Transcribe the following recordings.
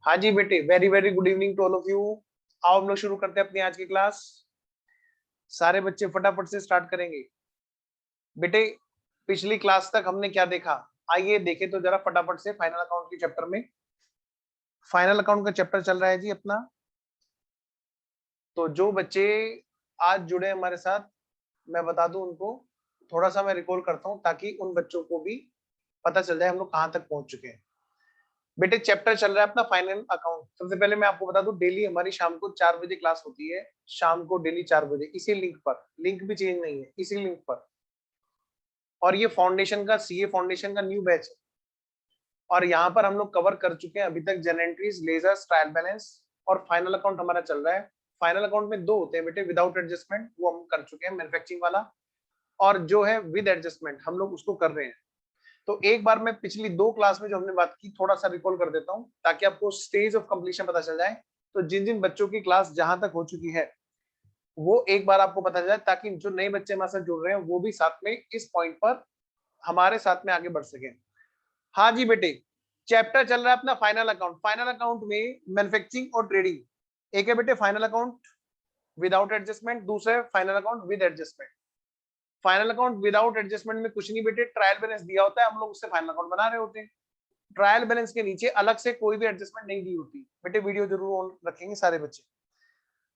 हाँ जी बेटे, very very good evening to all of you. आओ हम लोग शुरू करते हैं अपनी आज की क्लास। सारे बच्चे फटाफट से स्टार्ट करेंगे। बेटे, पिछली क्लास तक हमने क्या देखा, आइए देखें तो जरा फटाफट से फाइनल अकाउंट के चैप्टर में। फाइनल अकाउंट का चैप्टर चल रहा है जी अपना। तो जो बच्चे आज जुड़े हमारे साथ, मैं बता दूं उनको, थोड़ा सा मैं रिकॉल करता हूं ताकि उन बच्चों को भी पता चल जाए हम लोग कहां तक पहुंच चुके हैं। बेटे, चैप्टर चल रहा है अपना फाइनल अकाउंट। सबसे पहले मैं आपको बता दूं, डेली हमारी शाम को 4 बजे क्लास होती है। शाम को डेली 4 बजे इसी लिंक पर। लिंक भी चेंज नहीं है, इसी लिंक पर। और ये फाउंडेशन का, सीए फाउंडेशन का न्यू बैच है। और यहाँ पर हम लोग कवर कर चुके हैं अभी तक general entries, ledgers, trial balance और फाइनल अकाउंट हमारा चल रहा है। फाइनल अकाउंट में दो होते हैं बेटे, विदाउट एडजस्टमेंट वो हम कर चुके हैं, मैन्युफैक्चरिंग वाला। और जो है विद एडजस्टमेंट हम लोग उसको कर रहे हैं। तो एक बार मैं पिछली 2 क्लास में जो हमने बात की थोड़ा सा रिकॉल कर देता हूं ताकि आपको स्टेज ऑफ कंप्लीशन पता चल जाए। तो जिन जिन बच्चों की क्लास जहां तक हो चुकी है वो एक बार आपको पता चल जाए, ताकि जो नए बच्चे हमारे साथ जुड़ रहे हैं वो भी साथ में इस पॉइंट पर हमारे साथ में आगे बढ़ सके। हाँ जी बेटे, चैप्टर चल रहा है अपना फाइनल अकाउंट। फाइनल अकाउंट में मैन्युफैक्चरिंग और ट्रेडिंग। एक है बेटे फाइनल अकाउंट विदाउट एडजस्टमेंट, दूसरा है final account with adjustment. Final account without adjustment में कुछ नहीं बेटे, ट्रायल बैलेंस दिया होता है, हम लोग उससे फाइनल अकाउंट बना रहे होते हैं। ट्रायल बैलेंस के नीचे अलग से कोई भी एडजस्टमेंट नहीं दी होती बेटे। वीडियो जरूर ऑन रखेंगे सारे बच्चे।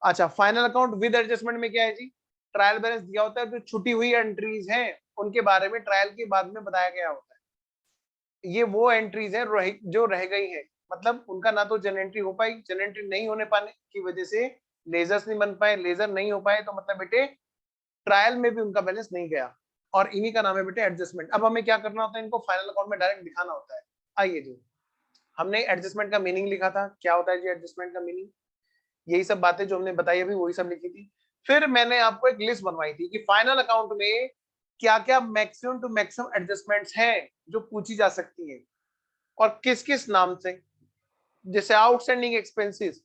अच्छा, फाइनल अकाउंट विद एडजस्टमेंट में क्या है जी, ट्रायल बैलेंस दिया होता है, जो छुटी हुई एंट्रीज हैं उनके बारे में ट्रायल के बाद में बताया गया होता है। ये वो एंट्रीज है जो रह गई है, मतलब उनका ना तो जनरल एंट्री हो पाई, जनरल एंट्री नहीं होने पाने की वजह से लेजर्स नहीं बन पाए, लेजर नहीं हो पाए, तो मतलब बेटे ट्रायल में भी उनका बैलेंस नहीं गया। और इन्हीं का नाम है बेटे एडजस्टमेंट। अब हमें क्या करना होता है, इनको फाइनल अकाउंट में डायरेक्ट दिखाना होता है। आइए जी, हमने एडजस्टमेंट का मीनिंग लिखा था, क्या होता है जी एडजस्टमेंट का मीनिंग। यही सब बातें जो हमने बताई अभी वही सब लिखी थी। फिर मैंने आपको एक लिस्ट बनवाई थी कि फाइनल अकाउंट में क्या क्या मैक्सिमम टू मैक्सिमम एडजस्टमेंट्स हैं जो पूछी जा सकती हैं और किस किस नाम से। जैसे outstanding expenses,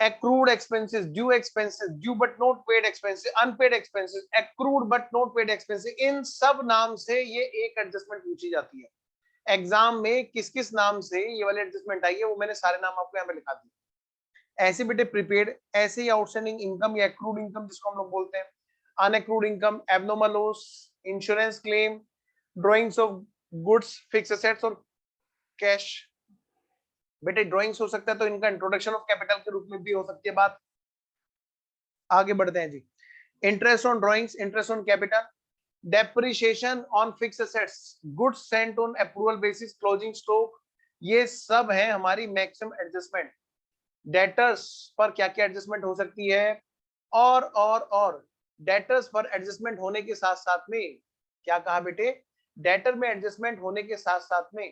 accrued expenses, due but not paid expenses, unpaid expenses, accrued but not paid expenses, इन सब नाम से ये एक एडजस्टमेंट पूछी जाती है। एग्जाम में किस किस नाम से ये वाले एडजस्टमेंट आई है वो मैंने सारे नाम आपको यहाँ पे लिखा दिए। ऐसे बेटे प्रीपेड, ऐसे ही आउटस्टैंडिंग इनकम या एक्रूड इनकम जिसको हम लोग बोलते हैं, unaccrued income, abnormal loss, insurance claim, drawings of goods, fix assets और कैश। बेटे ड्रॉइंग्स हो सकता है तो इनका इंट्रोडक्शन ऑफ कैपिटल के रूप में भी हो सकती है बात। आगे बढ़ते हैं जी। Interest on drawings, interest on capital, depreciation on fix assets, goods sent on approval basis, closing stock, ये सब है हमारी मैक्सिमम एडजस्टमेंट। डेटर्स पर क्या क्या एडजस्टमेंट हो सकती है, और डेटर्स पर एडजस्टमेंट होने के साथ साथ में क्या कहा बेटे, डेटर में एडजस्टमेंट होने के साथ साथ में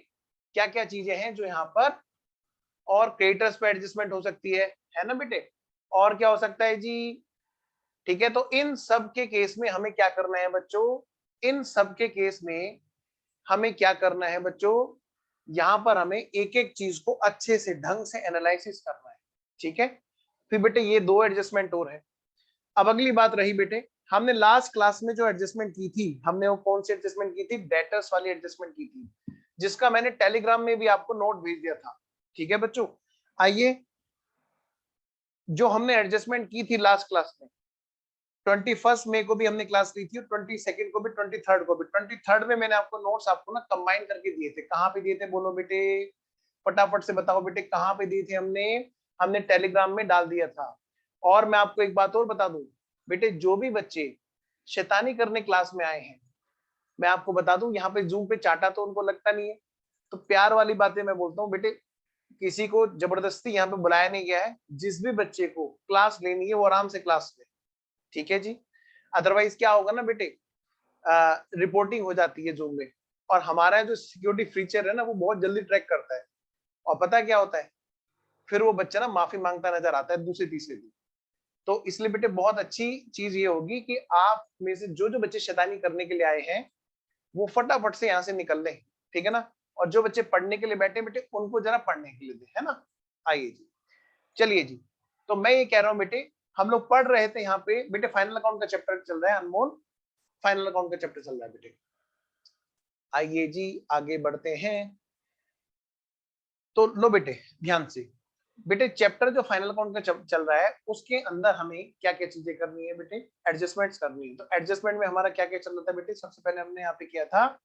क्या क्या चीजें हैं जो यहाँ पर, और क्रेडिटर्स पर एडजस्टमेंट हो सकती है ना बेटे। और क्या हो सकता है जी, ठीक है। तो इन सब के केस में हमें क्या करना है बच्चों, इन सब के केस में हमें क्या करना है बच्चों, यहां पर हमें एक एक चीज को अच्छे से ढंग से एनालिसिस करना है, ठीक है। फिर बेटे ये दो एडजस्टमेंट और है। अब अगली बात रही बेटे, हमने लास्ट क्लास में जो एडजस्टमेंट की थी, हमने वो कौन सी एडजस्टमेंट की थी, डेटर्स वाली एडजस्टमेंट की थी, जिसका मैंने टेलीग्राम में भी आपको नोट भेज दिया था, ठीक है बच्चों। आइए, जो हमने एडजस्टमेंट की थी लास्ट क्लास में, 21 मई को भी हमने क्लास ली थी और 22 को भी, 23 को भी। 23 में मैंने आपको नोट्स आपको ना कंबाइन करके दिए थे। कहाँ पे दिए थे बोलो बेटे, फटाफट से बताओ बेटे, कहाँ पे दिए थे हमने, हमने टेलीग्राम में डाल दिया था। और मैं आपको एक बात और बता दूं बेटे, जो भी बच्चे शैतानी करने क्लास में आए हैं, मैं आपको बता दूं यहाँ पे जूम पे चाटा तो उनको लगता नहीं है, तो प्यार वाली बातें मैं बोलता हूँ बेटे, किसी को जबरदस्ती यहाँ पे बुलाया नहीं गया है। जिस भी बच्चे को क्लास लेनी है वो आराम से क्लास ले, ठीक है जी। अदरवाइज क्या होगा ना बेटे, रिपोर्टिंग हो जाती है जूम में, और हमारा जो सिक्योरिटी फीचर है ना वो बहुत जल्दी ट्रैक करता है। और पता क्या होता है, फिर वो बच्चा ना माफी मांगता नजर आता है दूसरे तीसरे दिन। तो इसलिए बेटे बहुत अच्छी चीज ये होगी कि आप में से जो जो बच्चे शैतानी करने के लिए आए हैं वो फटाफट से यहाँ से निकल लें, ठीक है ना। और जो बच्चे पढ़ने के लिए बैठे बेटे उनको जरा पढ़ने के लिए दे, है ना। आइए जी, चलिए जी। तो मैं ये कह रहा हूँ बेटे, हम लोग पढ़ रहे थे यहाँ पे बेटे, फाइनल अकाउंट का चैप्टर चल रहा है अनमोल, फाइनल अकाउंट का चैप्टर चल रहा है बेटे। आइए जी आगे बढ़ते हैं। तो लो बेटे ध्यान से, बेटे चैप्टर जो फाइनल अकाउंट का चल रहा है उसके अंदर हमें क्या क्या चीजें करनी है बेटे, एडजस्टमेंट्स करनी है। तो एडजस्टमेंट में हमारा क्या क्या चल रहा था बेटे, सबसे पहले हमने यहाँ पे किया था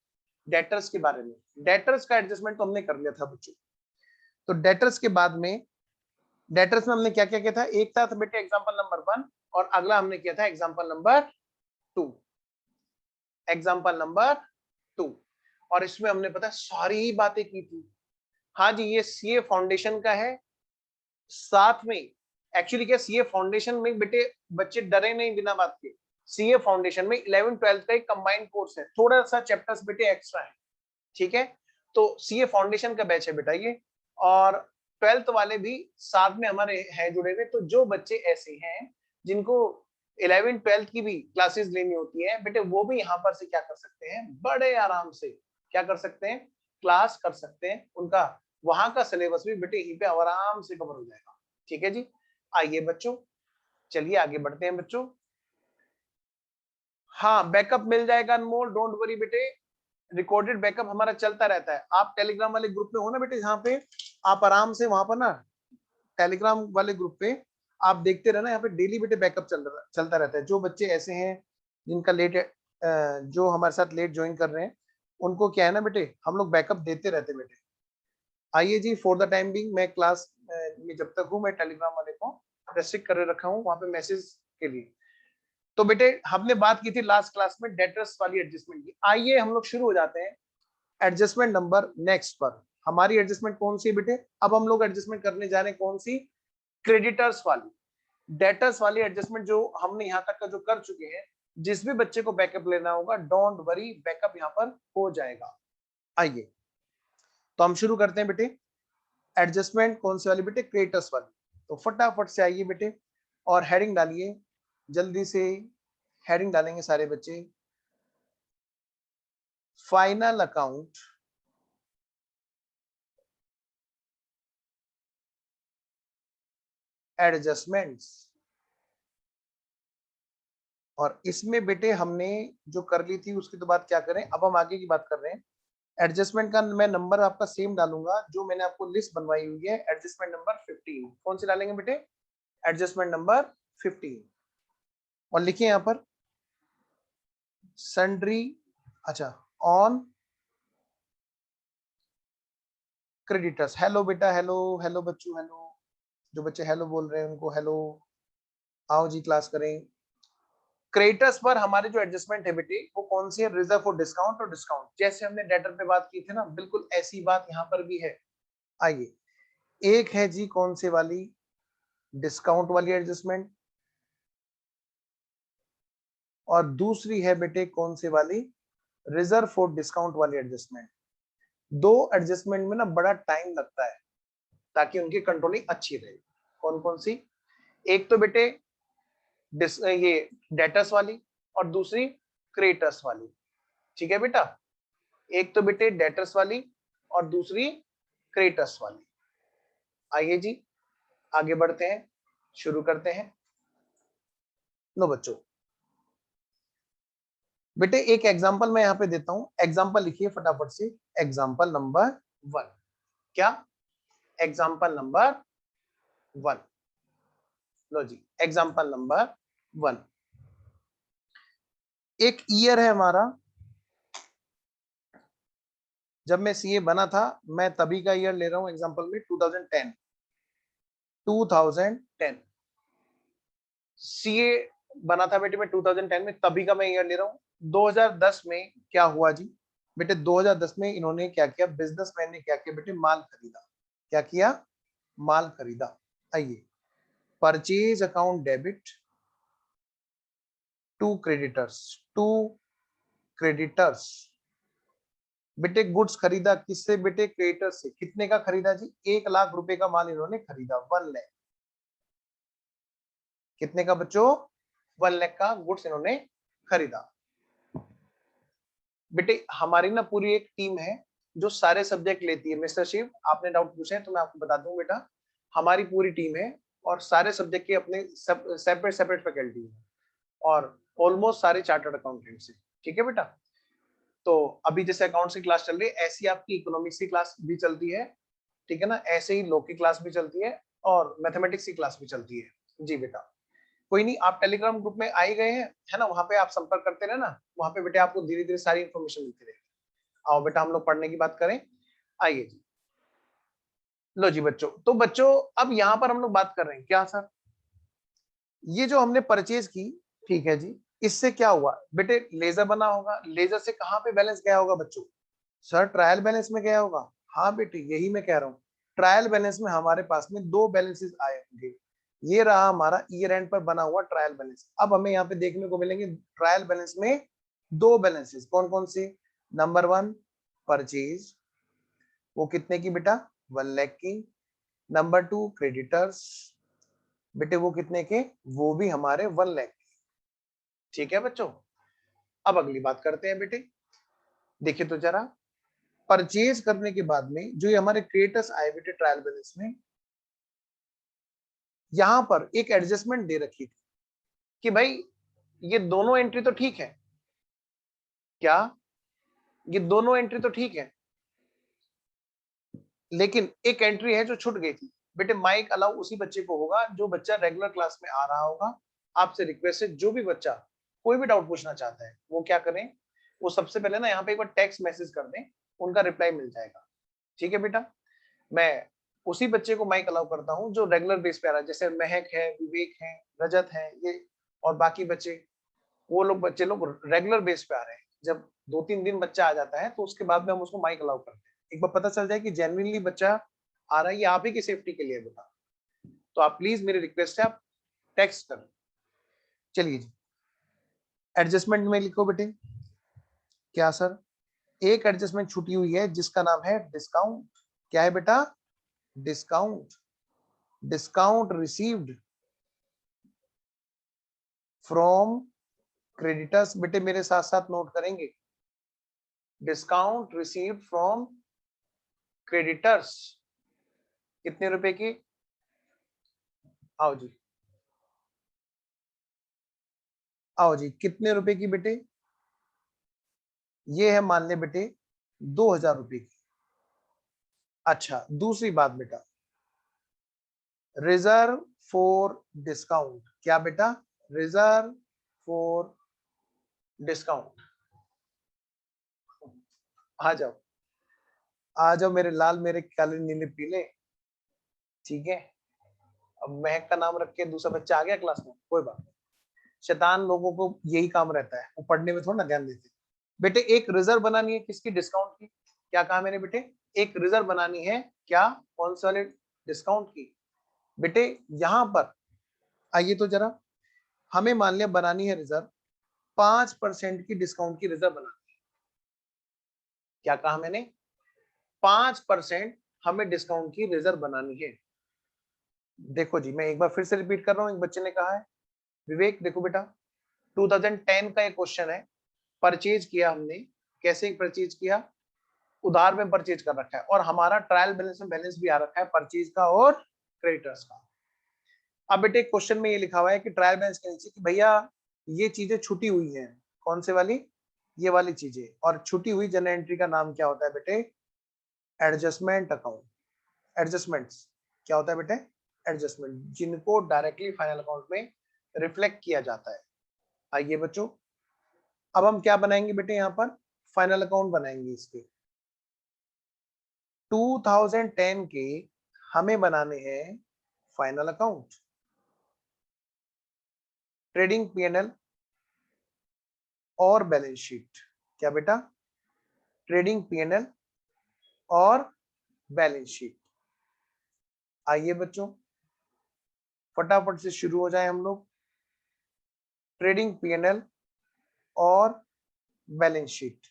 डेटर्स के बारे में, डेटर्स का एडजस्टमेंट तो हमने कर लिया था बच्चों। तो डेटर्स के बाद में, डेटर्स में हमने क्या क्या किया था, एक था बेटे एग्जाम्पल नंबर 1 और अगला हमने किया था एग्जाम्पल नंबर 2, एग्जाम्पल नंबर 2। और इसमें हमने पता सारी बातें की थी। हाँ जी, ये सीए फाउंडेशन का है, साथ में एक्चुअली क्या सीए फाउंडेशन में बेटे बच्चे डरे नहीं बिना बात के, सीए फाउंडेशन में 11 12 का एक कंबाइंड कोर्स है, थोड़ा सा चैप्टर्स बेटे एक्स्ट्रा है, ठीक है। तो सीए फाउंडेशन का बैच है बेटा ये, और 12th वाले भी साथ में हमारे हैं जुड़े हुए। तो जो बच्चे ऐसे हैं जिनको 11 12th की भी क्लासेस लेनी होती है बेटे, वो भी यहाँ पर से क्या कर सकते हैं, बड़े आराम से क्या कर सकते हैं, क्लास कर सकते हैं। उनका वहां का सिलेबस भी बेटे यहीं पे आराम से कवर हो जाएगा, ठीक है जी। आइए बच्चों, चलिए आगे बढ़ते हैं बच्चों। हाँ बैकअप मिल जाएगा अनमोल, डोंट वरी बेटे, रिकॉर्डेड बैकअप हमारा चलता रहता है। आप टेलीग्राम वाले ग्रुप में हो ना बेटे, जहाँ पे आप आराम से वहां पर ना टेलीग्राम वाले ग्रुप पे आप देखते रहना, यहाँ पे डेली बेटे बैकअप चलता रहता है। जो बच्चे ऐसे हैं जिनका लेट, जो हमारे साथ लेट ज्वाइन कर रहे हैं, उनको क्या है ना बेटे, हम लोग बैकअप देते रहते बेटे। आइए जी, फॉर द टाइम बिंग मैं क्लास में जब तक हूँ मैं टेलीग्राम वाले को रेस्ट्रिक्ट कर रखा हूँ वहां पे मैसेज के लिए। तो बेटे हमने बात की थी लास्ट क्लास में डेटर्स वाली एडजस्टमेंट की। आइए हम लोग शुरू हो जाते हैं एडजस्टमेंट नंबर नेक्स्ट पर। हमारी एडजस्टमेंट कौन सी है बेटे, अब हम लोग एडजस्टमेंट करने जा रहे हैं कौन सी, क्रेडिटर्स वाली। डेटर्स वाली एडजस्टमेंट जो हमने यहाँ तक का जो कर चुके हैं, जिस भी बच्चे को बैकअप लेना होगा डोंट वरी, बैकअप यहाँ पर हो जाएगा। आइए तो हम शुरू करते हैं बेटे, एडजस्टमेंट कौन सी वाली बेटे, क्रेडिटर्स वाली। तो फटाफट से आइए बेटे और हेडिंग डालिए, जल्दी से हेडिंग डालेंगे सारे बच्चे, फाइनल अकाउंट एडजस्टमेंट्स। और इसमें बेटे हमने जो कर ली थी उसकी तो बात क्या करें, अब हम आगे की बात कर रहे हैं। एडजस्टमेंट का मैं नंबर आपका सेम डालूंगा जो मैंने आपको लिस्ट बनवाई हुई है, एडजस्टमेंट नंबर 15। कौन सी डालेंगे बेटे, एडजस्टमेंट नंबर 15। और लिखिए यहाँ पर सन्ड्री, अच्छा ऑन क्रेडिटर्स। हेलो बेटा, हेलो हेलो बच्चों, हेलो, जो बच्चे हेलो बोल रहे हैं उनको हेलो, आओ जी क्लास करें। क्रेडिटर्स पर हमारे जो एडजस्टमेंट है बेटे वो कौन सी है, रिजर्व फॉर डिस्काउंट और डिस्काउंट। जैसे हमने डेटर पे बात की थी ना, बिल्कुल ऐसी बात यहाँ पर भी है। आइए, एक है जी कौन से वाली, डिस्काउंट वाली एडजस्टमेंट, और दूसरी है बेटे कौन सी वाली, रिजर्व फॉर डिस्काउंट वाली एडजस्टमेंट। दो एडजस्टमेंट में ना बड़ा टाइम लगता है ताकि उनकी कंट्रोलिंग अच्छी रहे। कौन कौन सी, एक तो बेटे ये डेटर्स वाली और दूसरी क्रेडिटर्स वाली, ठीक है बेटा। एक तो बेटे डेटर्स वाली और दूसरी क्रेडिटर्स वाली। आइए जी आगे बढ़ते हैं, शुरू करते हैं। लो बच्चों, बेटे एक एग्जांपल मैं यहाँ पे देता हूँ, एग्जांपल लिखिए फटाफट से, एग्जांपल नंबर 1। क्या, एग्जांपल नंबर 1। लो जी एग्जांपल नंबर 1, एक ईयर है हमारा, जब मैं सीए बना था, मैं तभी का ईयर ले रहा हूं एग्जांपल में, 2010। 2010 सीए बना था बेटे मैं 2010 में, तभी का मैं ईयर ले रहा हूं। 2010 में क्या हुआ जी बेटे, 2010 में इन्होंने क्या किया, बिजनेसमैन ने क्या किया बेटे, माल खरीदा। क्या किया, माल खरीदा। आइए, purchase account debit to creditors, to creditors. बेटे गुड्स खरीदा किससे बेटे, क्रेडिटर्स से। कितने का खरीदा जी, 1 लाख रुपए का माल इन्होंने खरीदा, 1 लाख। कितने का बच्चों, 1 लाख का गुड्स इन्होंने खरीदा। बेटे हमारी ना पूरी एक टीम है जो सारे सब्जेक्ट लेती है। मिस्टर शिव आपने डाउट पूछे तो मैं आपको बता दूं बेटा, हमारी पूरी टीम है और सारे सब्जेक्ट के अपने सेपरेट सेपरेट फैकल्टी है, और ऑलमोस्ट सारे चार्टर्ड अकाउंटेंट्स है, ठीक है बेटा। तो अभी जैसे अकाउंट्स की क्लास चल रही है, ऐसी आपकी इकोनॉमिक्स की क्लास भी चलती है, ठीक है ना। ऐसे ही लॉ की क्लास भी चलती है और मैथमेटिक्स की क्लास भी चलती है। जी बेटा, कोई नहीं, आप टेलीग्राम ग्रुप में आ ही गए हैं, है ना, वहां पे आप संपर्क करते रहे ना, वहां पे बेटा आपको धीरे धीरे सारी इन्फॉर्मेशन मिलती रहेगी। आओ बेटा हम लोग पढ़ने की बात करें, आइए जी। लो जी बच्चों, तो बच्चों अब यहाँ पर हम लोग बात कर रहे हैं क्या सर, ये जो हमने परचेज की, ठीक है जी, इससे क्या हुआ बेटे, लेजर बना होगा, लेजर से कहाँ पे बैलेंस गया होगा बच्चों, सर ट्रायल बैलेंस में गया होगा। हाँ बेटे यही मैं कह रहा हूँ, ट्रायल बैलेंस में हमारे पास में दो बैलेंसेस आए होंगे, ये रहा हमारा ईयर एंड पर बना हुआ ट्रायल बैलेंस। अब हमें यहाँ पे देखने को मिलेंगे ट्रायल बैलेंस में दो बैलेंसेस, कौन कौन से, नंबर 1 परचेज, वो कितने की बेटा, 1 लाख की। नंबर 2 क्रेडिटर्स, बेटे वो कितने के, वो भी हमारे 1 लाख के। ठीक है बच्चों, अब अगली बात करते हैं बेटे, देखिए तो जरा, परचेज करने के बाद में जो ये हमारे क्रेडिटर्स आए बेटे ट्रायल बैलेंस में, यहां पर एक एडजस्टमेंट दे रखी थी कि भाई ये दोनों एंट्री तो ठीक है, क्या ये दोनों एंट्री तो ठीक है, लेकिन एक एंट्री है जो छूट गई थी बेटे, माइक अलाउ उसी बच्चे को होगा जो बच्चा रेगुलर क्लास में आ रहा होगा। आपसे रिक्वेस्ट है जो भी बच्चा कोई भी डाउट पूछना चाहता है वो क्या करें, वो सबसे पहले ना यहाँ पे एक बार टेक्स्ट मैसेज कर दें, उनका रिप्लाई मिल जाएगा। ठीक है बेटा, मैं उसी बच्चे को माइक अलाउ करता हूँ जो रेगुलर बेस पे आ रहा है, जैसे महक है, विवेक है, रजत है, ये और बाकी बच्चे, वो लोग बच्चे लोग रेगुलर बेस पे आ रहे हैं। जब 2-3 दिन बच्चा आ जाता है तो उसके बाद में हम उसको माइक अलाउ करते हैं, एक बार पता चल जाए कि जेन्युइनली बच्चा आ रहा है, ये आप ही की सेफ्टी के लिए बेटा, तो आप प्लीज, मेरी रिक्वेस्ट है आप टेक्स्ट करें। चलिए जी, एडजस्टमेंट में लिखो बेटे, क्या सर, एक एडजस्टमेंट छुटी हुई है जिसका नाम है डिस्काउंट, क्या है बेटा, discount, discount received from creditors, बेटे मेरे साथ साथ नोट करेंगे, डिस्काउंट रिसीव्ड फ्रॉम क्रेडिटर्स, कितने रुपए की, आओ जी, आओ जी, कितने रुपए की बेटे, ये है मान ले बेटे 2000 रुपए की। अच्छा दूसरी बात बेटा, रिजर्व फॉर डिस्काउंट, क्या बेटा, रिजर्व फॉर डिस्काउंट, आ जाओ, आ जाओ मेरे लाल, मेरे काले नीले पीले, ठीक है। अब महक का नाम रख के दूसरा बच्चा आ गया क्लास में, कोई बात नहीं, शैतान लोगों को यही काम रहता है, वो पढ़ने में थोड़ा ना ध्यान देते। बेटे एक रिजर्व बनानी है किसकी, डिस्काउंट की, क्या कहा मैंने बेटे, एक रिजर्व बनानी है, क्या, कौन से वाले, डिस्काउंट की। बेटे यहां पर आइए तो जरा, हमें मान लिया बनानी है रिजर्व, 5% की डिस्काउंट की रिजर्व बनानी है, क्या कहा मैंने, 5% हमें डिस्काउंट की रिजर्व बनानी है। देखो जी मैं एक बार फिर से रिपीट कर रहा हूं, एक बच्चे ने कहा है, विवेक देखो बेटा, 2010 का एक क्वेश्चन है, परचेज किया हमने, कैसे परचेज किया, उधार में परचेज कर रखा है, और हमारा ट्रायल बैलेंस में बैलेंस भी आ रखा है परचेज का और क्रेडिटर्स का। अब बेटे क्वेश्चन में ये लिखा हुआ है कि ट्रायल बैलेंस के नीचे कि भैया ये चीजें छुटी हुई हैं, कौन से वाली, ये वाली चीजें, और छुटी हुई जनरल एंट्री का नाम क्या होता है बेटे, एडजस्टमेंट अकाउंट, एडजस्टमेंट्स, क्या होता है बेटे, एडजस्टमेंट, जिनको डायरेक्टली फाइनल अकाउंट में रिफ्लेक्ट किया जाता है। आइए बच्चों, अब हम क्या बनाएंगे बेटे, यहाँ पर फाइनल अकाउंट बनाएंगे इसके, 2010 के हमें बनाने हैं फाइनल अकाउंट, ट्रेडिंग पीएनएल और बैलेंस शीट, क्या बेटा, ट्रेडिंग पीएनएल और बैलेंस शीट। आइए बच्चों फटाफट से शुरू हो जाए हम लोग, ट्रेडिंग पीएनएल और balance sheet,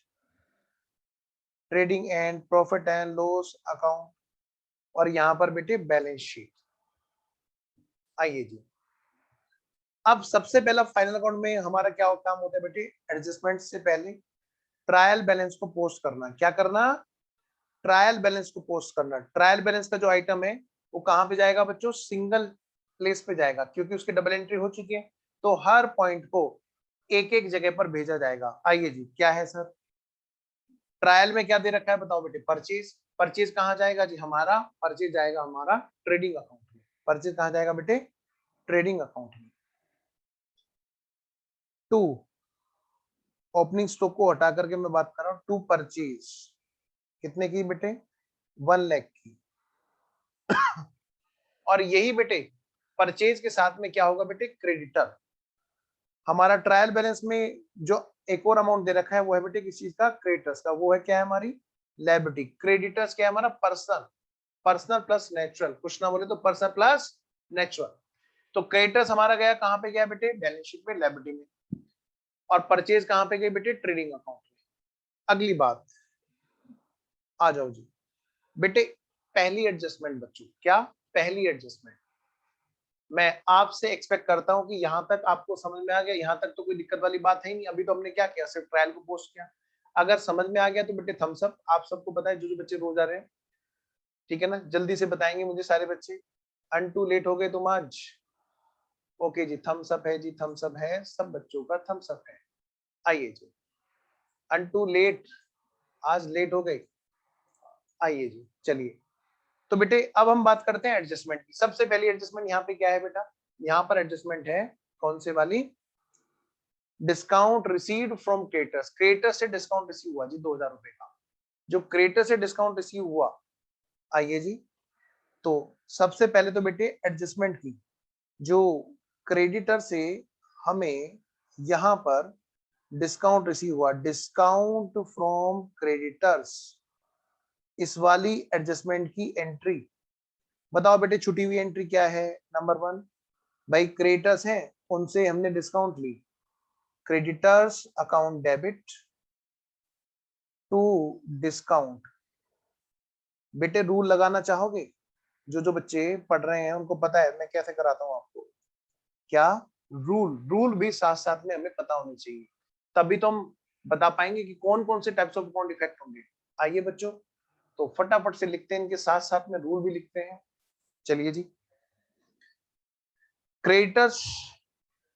trading and profit and loss account, और यहां पर बेटे बैलेंस शीट। आइए जी, अब सबसे पहला फाइनल अकाउंट में हमारा क्या काम होता है बेटे, एडजस्टमेंट से पहले ट्रायल बैलेंस को पोस्ट करना, क्या करना, ट्रायल बैलेंस को पोस्ट करना। ट्रायल बैलेंस का जो आइटम है वो कहां पे जाएगा बच्चों, सिंगल प्लेस पे जाएगा, क्योंकि उसकी डबल एंट्री हो चुकी है, तो हर पॉइंट को एक एक जगह पर भेजा जाएगा। आइए जी क्या है सर, ट्रायल में क्या दे रखा है बताओ बेटे, परचेज। परचेज कहाँ जाएगा जी हमारा, परचेज जाएगा हमारा ट्रेडिंग अकाउंट में। परचेज कहाँ जाएगा बेटे, ट्रेडिंग अकाउंट में। 2 ओपनिंग स्टॉक को हटा करके मैं बात कर रहा हूँ, 2 परचेज कितने की बेटे, 1 लाख की। और यही बेटे परचेज के साथ में क्या होगा बेटे, क्रेडिटर। हमारा ट्रायल बैलेंस में जो एक और अमाउंट दे रखा है वो है बेटे किस चीज का, क्रेडिटर्स का। वो है क्या है हमारी लायबिलिटी। क्रेडिटर्स क्या है हमारा, पर्सनल। पर्सनल प्लस नेचुरल, कुछ ना बोले तो पर्सनल प्लस नेचुरल। तो क्रेडिटर्स हमारा गया कहां पे गया बेटे, बैलेंस शीट में लायबिलिटी में। और परचेज कहां पे गई बेटे, ट्रेडिंग अकाउंट में। अगली बात, आ जाओ जी बेटे, पहली एडजस्टमेंट बच्चों, क्या पहली एडजस्टमेंट। मैं आपसे एक्सपेक्ट करता हूं कि यहां तक आपको समझ में आ गया, यहां तक तो कोई दिक्कत वाली बात है ही नहीं। अभी तो हमने क्या किया, सिर्फ ट्रायल को पोस्ट किया। अगर समझ में आ गया तो बेटे थम्स अप। आप सबको पता है जो बच्चे रोज आ रहे हैं, ठीक है ना, जल्दी से बताएंगे मुझे सारे बच्चे। अनटू लेट हो गए तुम आज, ओके जी, थम्स अप है जी, थम्स अप है, सब बच्चों का थम्स अप है। आइए जी, अनटू लेट, आज लेट हो गए, आइए जी चलिए। तो बेटे अब हम बात करते हैं एडजस्टमेंट की। सबसे पहली एडजस्टमेंट यहाँ पे क्या है बेटा, यहाँ पर एडजस्टमेंट है कौन से वाली, discount received from creditors. Creditors से डिस्काउंट रिसीव हुआ जी 2000 रुपए का, जो क्रेडिटर से डिस्काउंट रिसीव हुआ। आइए जी, तो सबसे पहले तो बेटे एडजस्टमेंट की, जो क्रेडिटर से हमें यहां पर डिस्काउंट रिसीव हुआ, डिस्काउंट फ्रॉम क्रेडिटर्स, इस वाली एडजस्टमेंट की एंट्री बताओ बेटे। छुटी हुई एंट्री क्या है, नंबर 1 भाई क्रेडिटर्स हैं, उनसे हमने डिस्काउंट ली, creditors account debit to discount. बेटे रूल लगाना चाहोगे, जो बच्चे पढ़ रहे हैं उनको पता है मैं कैसे कराता हूं आपको, क्या रूल, रूल भी साथ साथ में हमें पता होने चाहिए, तभी तो हम बता पाएंगे कि कौन कौन से टाइप्स ऑफ अकाउंट इफेक्ट होंगे। आइए बच्चों, तो फटाफट से लिखते हैं, इनके साथ साथ में रूल भी लिखते हैं। चलिए जी, क्रेडिटर्स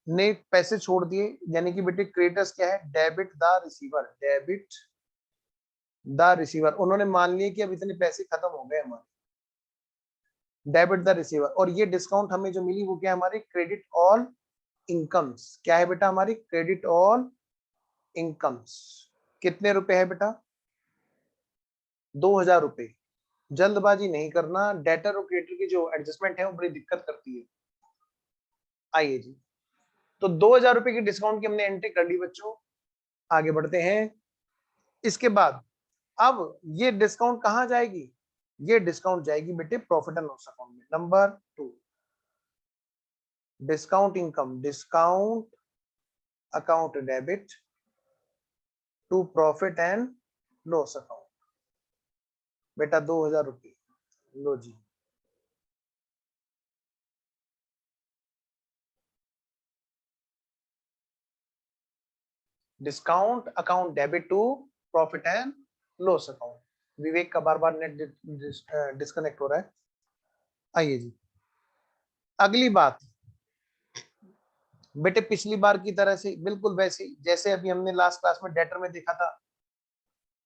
ने पैसे छोड़ दिए, यानी कि बेटे क्रेडिटर्स क्या है, debit the receiver, debit the receiver. उन्होंने मान लिया कि अब इतने पैसे खत्म हो गए हमारे, डेबिट द रिसीवर। और ये डिस्काउंट हमें जो मिली वो क्या है हमारी, क्रेडिट ऑल इनकम्स। क्या है बेटा हमारी, क्रेडिट ऑल इनकम्स। कितने रुपए है बेटा, 2000 रुपए। जल्दबाजी नहीं करना, डेटर और क्रेडिटर की जो एडजस्टमेंट है वो बड़ी दिक्कत करती है। आइए जी, तो 2000 रुपए की डिस्काउंट की हमने एंट्री कर ली बच्चों। आगे बढ़ते हैं, इसके बाद अब ये डिस्काउंट कहां जाएगी, ये डिस्काउंट जाएगी बेटे प्रॉफिट एंड लॉस अकाउंट में। Number 2 discount income, discount account debit to profit and loss account. बेटा 2000 रुपये लो जी, discount account debit to profit and loss account. Vivek का बार बार नेट डिस्कनेक्ट हो रहा है। आइए जी, अगली बात बेटे, पिछली बार की तरह से बिल्कुल वैसे जैसे अभी हमने लास्ट क्लास में डेटर में देखा था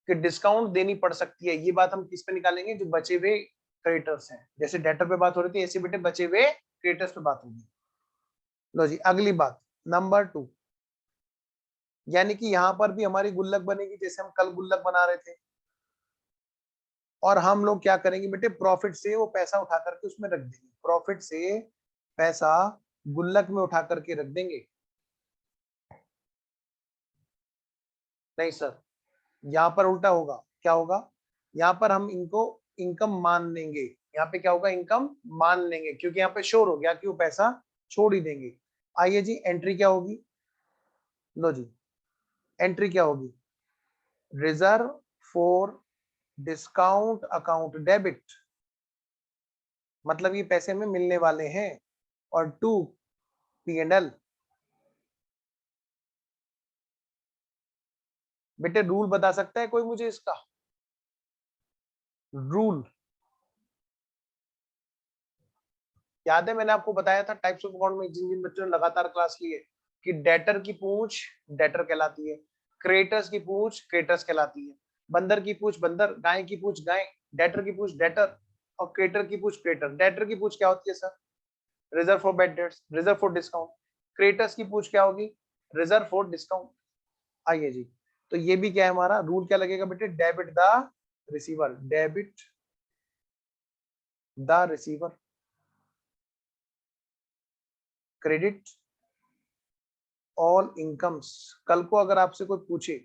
कि डिस्काउंट देनी पड़ सकती है, ये बात हम किस पे निकालेंगे, जो बचे हुए क्रेडिटर्स हैं। जैसे डेटर पे बात हो रही थी, ऐसे बेटे बचे हुए क्रेडिटर्स पे बात होगी। लो जी, अगली बात नंबर 2, यानी कि यहां पर भी हमारी गुल्लक बनेगी, जैसे हम कल गुल्लक बना रहे थे। और हम लोग क्या करेंगे बेटे, प्रॉफिट से वो पैसा उठा करके उसमें रख देंगे, प्रॉफिट से पैसा गुल्लक में उठा करके रख देंगे। नहीं सर, यहाँ पर उल्टा होगा, क्या होगा, यहाँ पर हम इनको इनकम मान लेंगे। यहाँ पे क्या होगा, इनकम मान लेंगे, क्योंकि यहाँ पे श्योर हो गया कि वो पैसा छोड़ ही देंगे। आइए जी, एंट्री क्या होगी, लो जी, एंट्री क्या होगी, reserve for discount account debit, मतलब ये पैसे हमें मिलने वाले हैं, और टू P&L। बेटे रूल बता सकता है कोई मुझे इसका रूल, याद है मैंने आपको बताया था टाइप्स ऑफ अकाउंट में, जिन जिन बच्चों ने लगातार क्लास ली है, कि डेटर की पूंछ डेटर कहलाती है, क्रेडिटर्स की पूंछ क्रेडिटर्स कहलाती है। बंदर की पूछ बंदर, गाय की पूछ गाय, डेटर की पूछ डेटर, और क्रेटर की पूछ क्रेटर। डेटर की पूछ क्या होती है sir? Reserve for bad debts, reserve for discount. Craters की पूछ क्या होगी? Reserve for discount. आइए जी, तो ये भी क्या है हमारा रूल, क्या लगेगा बेटे? Debit the receiver, debit the receiver, credit all incomes. कल को अगर आपसे कोई पूछे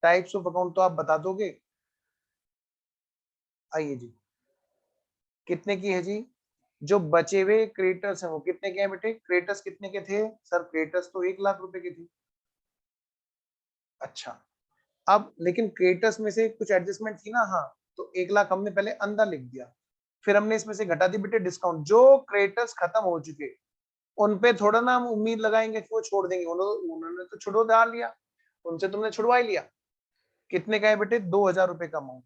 टाइप्स ऑफ अकाउंट तो आप बता दोगे? आइए जी, कितने की है जी? जो बचे हुए क्रेडिटर्स हैं वो कितने के हैं बेटे? क्रेडिटर्स कितने के थे सर? क्रेडिटर्स तो 1 लाख रुपए के थे। अच्छा, अब लेकिन क्रेडिटर्स में से कुछ एडजस्टमेंट थी ना? हाँ, तो 1 लाख हमने पहले अंदर लिख दिया, फिर हमने इसमें से घटा दी बेटे डिस्काउंट। जो क्रेडिटर्स खत्म हो चुके उन पे थोड़ा ना हम उम्मीद लगाएंगे कि वो छोड़ देंगे, उन्होंने तो छुड़वा लिया, उनसे तुमने छुड़वा ही लिया। कितने का है बेटे? 2,000 रुपए का अमाउंट।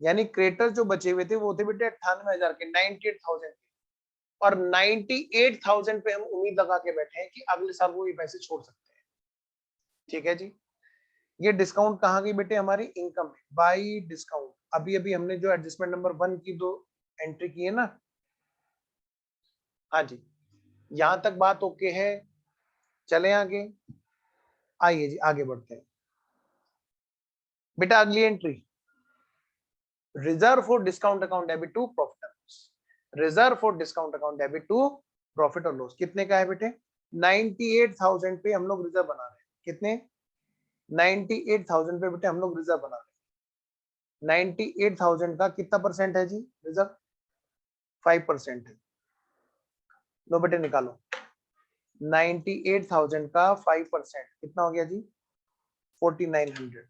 यानी क्रेडिटर्स जो बचे हुए थे वो थे बेटे 98,000 के, 98,000। और 98,000 पे हम उम्मीद लगा के बैठे हैं कि अगले साल वो ये पैसे छोड़ सकते हैं। ठीक है जी, ये डिस्काउंट कहाँ गई बेटे? हमारी इनकम में, बाई डिस्काउंट। अभी अभी हमने जो एडजस्टमेंट नंबर 1 की 2 एंट्री की है ना, हाँ जी, यहां तक बात ओके है। चले आगे, आइए जी आगे बढ़ते हैं। बेटा अगली entry, reserve for discount account debit to profit और loss. Reserve for discount account debit to profit और लॉस कितने का है बेटे? 98,000 पे हम लोग रिजर्व बना रहे हैं। कितने? 98,000 पे बेटे हम लोग रिजर्व बना रहे हैं। 98,000 का कितना परसेंट है जी रिजर्व? 5% है। लो बेटे निकालो, 98,000 का 5% कितना हो गया जी? 4,900।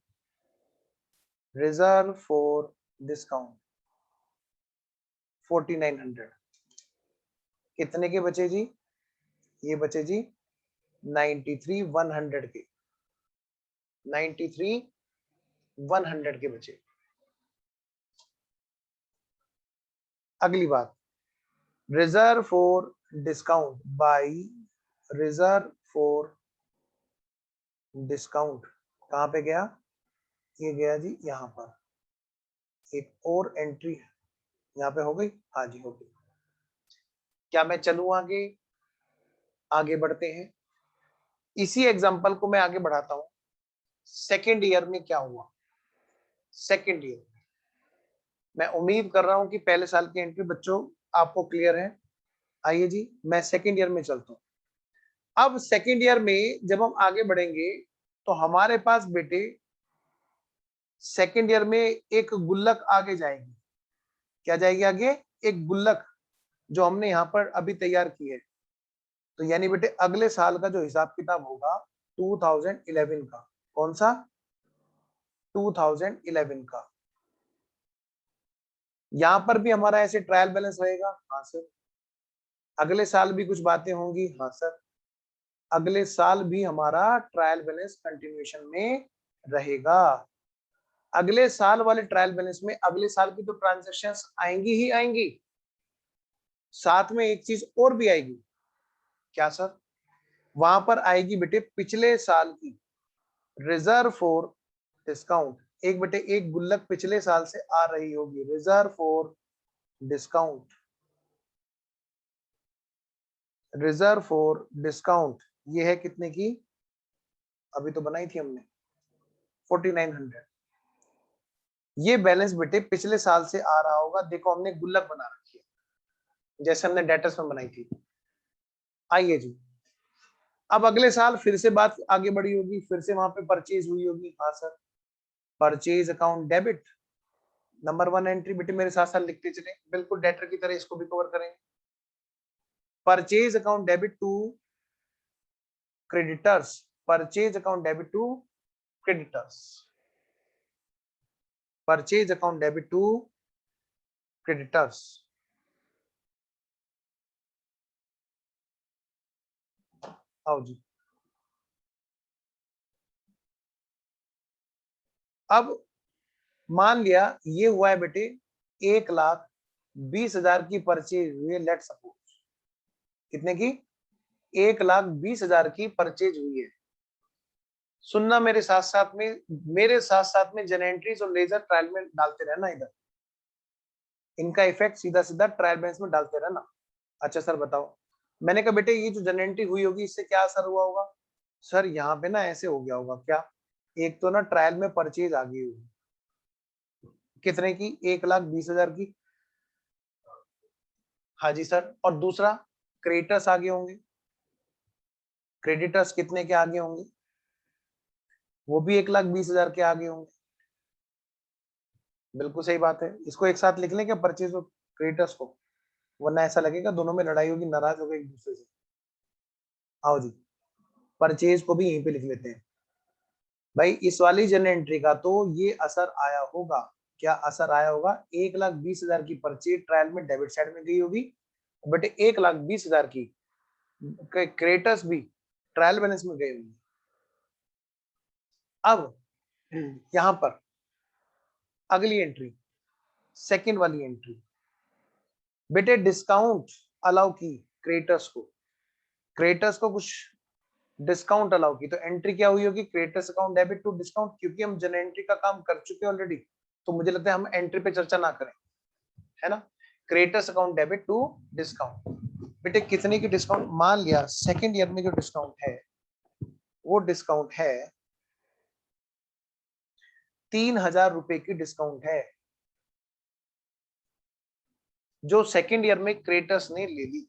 रिजर्व फॉर डिस्काउंट 4,900 कितने के बचे जी? ये बचे जी 93,100 के, 93,100 के बचे। अगली बात, reserve for discount by reserve for discount कहां पे गया? ये गया जी यहां पर। एक और एंट्री यहाँ पे हो गई, हाँ जी हो गई। क्या मैं चलूं आगे? आगे बढ़ते हैं, इसी एग्जांपल को मैं आगे बढ़ाता हूं। सेकेंड ईयर में क्या हुआ? सेकेंड ईयर मैं उम्मीद कर रहा हूं कि पहले साल की एंट्री बच्चों आपको क्लियर है। आइए जी, मैं सेकेंड ईयर में चलता हूं। अब सेकेंड ईयर में जब हम आगे बढ़ेंगे तो हमारे पास बेटे सेकेंड ईयर में एक गुल्लक आगे जाएगी। क्या जाएगी आगे? एक गुल्लक, जो हमने यहाँ पर अभी तैयार की है। तो यानी बेटे अगले साल का जो हिसाब किताब होगा 2011 का, कौन सा? 2011 का। यहां पर भी हमारा ऐसे ट्रायल बैलेंस रहेगा? हाँ सर। अगले साल भी कुछ बातें होंगी? हाँ सर। अगले साल भी हमारा ट्रायल बैलेंस कंटिन्यूएशन में रहेगा। अगले साल वाले ट्रायल बैलेंस में अगले साल की तो ट्रांजैक्शंस आएंगी ही आएंगी, साथ में एक चीज और भी आएगी। क्या सर? वहां पर आएगी बेटे पिछले साल की रिजर्व फॉर डिस्काउंट। एक बेटे एक गुल्लक पिछले साल से आ रही होगी, reserve for discount. Reserve for discount ये है कितने की? अभी तो बनाई थी हमने 4,900। ये बैलेंस बेटे पिछले साल से आ रहा होगा। देखो हमने गुल्लक बना रखी है जैसे हमने डेटर्स में बनाई थी। आइए जी, अब अगले साल फिर से बात आगे बढ़ी होगी, फिर से वहां पे परचेज हुई होगी। हाँ sir, purchase account debit number 1 entry बेटे मेरे साथ साथ लिखते चले, बिल्कुल डेटर की तरह इसको भी कवर करेंगे। Purchase account debit to creditors, purchase account debit to creditors, purchase account debit to creditors. आओ जी, अब मान लिया ये हुआ है बेटे 1,20,000 की परचेज हुई है। लेट सपोज कितने की? 1,20,000 की परचेज हुई है। सुनना मेरे साथ साथ में जेनेंट्रीज और लेजर ट्रायल में डालते रहना, इधर इनका इफेक्ट सीधा सीधा ट्रायल बैलेंस में डालते रहना। अच्छा सर बताओ, मैंने कहा बेटे ये जो जेनेंट्री हुई होगी इससे क्या असर हुआ होगा? सर यहाँ पे ना ऐसे हो गया होगा क्या, एक तो ना ट्रायल में परचेज आ गई होगी, कितने की? 1,20,000 की। हाँ जी सर। और दूसरा क्रेडिटर्स आगे होंगे, क्रेडिटर्स कितने के आगे होंगे? वो भी 1,20,000 के आगे होंगे। बिल्कुल सही बात है, इसको एक साथ लिख लें क्या, परचेज और क्रेडिटर्स को, वरना ऐसा लगेगा दोनों में लड़ाई होगी, नाराज हो गए एक दूसरे से। आओ जी, परचेज को भी यहीं पे लिख लेते हैं भाई। इस वाली जर्नल एंट्री का तो ये असर आया होगा, क्या असर आया होगा? 1,20,000 की परचेज ट्रायल में डेबिट साइड में गई होगी, बट 1,20,000 की क्रेडिटर्स भी ट्रायल बैलेंस में गए होंगे। अब यहां पर अगली एंट्री, सेकंड वाली एंट्री, बेटे डिस्काउंट अलाउ की क्रेडिटर्स को कुछ डिस्काउंट अलाउ की, तो एंट्री क्या हुई होगी? Creditors account debit to discount. क्योंकि हम जन एंट्री का काम कर चुके हैं ऑलरेडी, तो मुझे लगता है हम एंट्री पे चर्चा ना करें, है ना। Creditors account debit to discount, बेटे कितने की डिस्काउंट? मान लिया सेकेंड ईयर में जो डिस्काउंट है वो डिस्काउंट है 3,000 रुपए की डिस्काउंट है, जो सेकेंड ईयर में क्रेडिटर्स ने ले ली।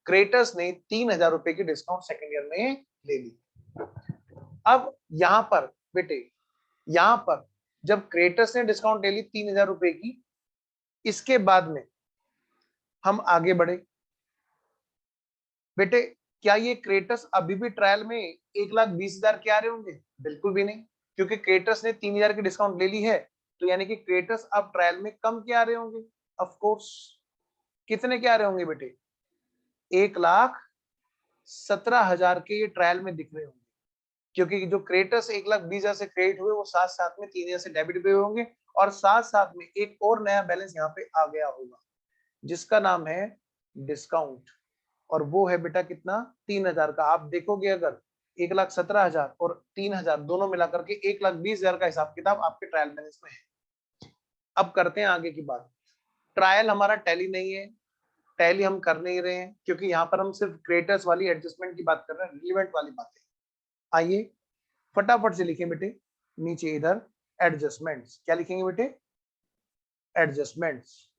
क्रेडिटर्स ने 3,000 रुपए की डिस्काउंट सेकेंड ईयर में ले ली। अब यहां पर बेटे, यहां पर जब क्रेडिटर्स ने डिस्काउंट ले ली 3,000 रुपए की, इसके बाद में हम आगे बढ़े। बेटे क्या ये क्रेडिटर्स अभी भी ट्रायल में 1,20,000 के आ रहे होंगे? बिल्कुल भी नहीं, क्योंकि क्रेडिटर्स ने 3,000 की डिस्काउंट ले ली है, तो यानी कि क्रेडिटर्स अब ट्रायल में कम के आ रहे होंगे। ऑफ कोर्स कितने के आ रहे होंगे बेटे? 1,17,000 के ये ट्रायल में दिख रहे होंगे, क्योंकि जो क्रेडिटर्स 1,20,000 से क्रेडिट हुए वो साथ साथ में 3,000 से डेबिट भी होंगे, और साथ साथ में एक और नया बैलेंस यहाँ पे आ गया होगा जिसका नाम है डिस्काउंट, और वो है बेटा कितना? 3,000 का। आप देखोगे अगर 1,17,000 और 3,000 दोनों मिलाकर के 1,20,000 का हिसाब किताब आपके ट्रायल बैलेंस में है। अब करते हैं आगे की बात। ट्रायल हमारा टैली नहीं है, टैली हम कर नहीं रहे हैं, क्योंकि यहाँ पर हम सिर्फ क्रेडिटर्स वाली एडजस्टमेंट की बात कर रहे हैं, रिलीवेंट वाली बातें। आइए फटाफट से लिखें बेटे नीचे इधर एडजस्टमेंट्स। क्या लिखेंगे बेटे? Adjustments,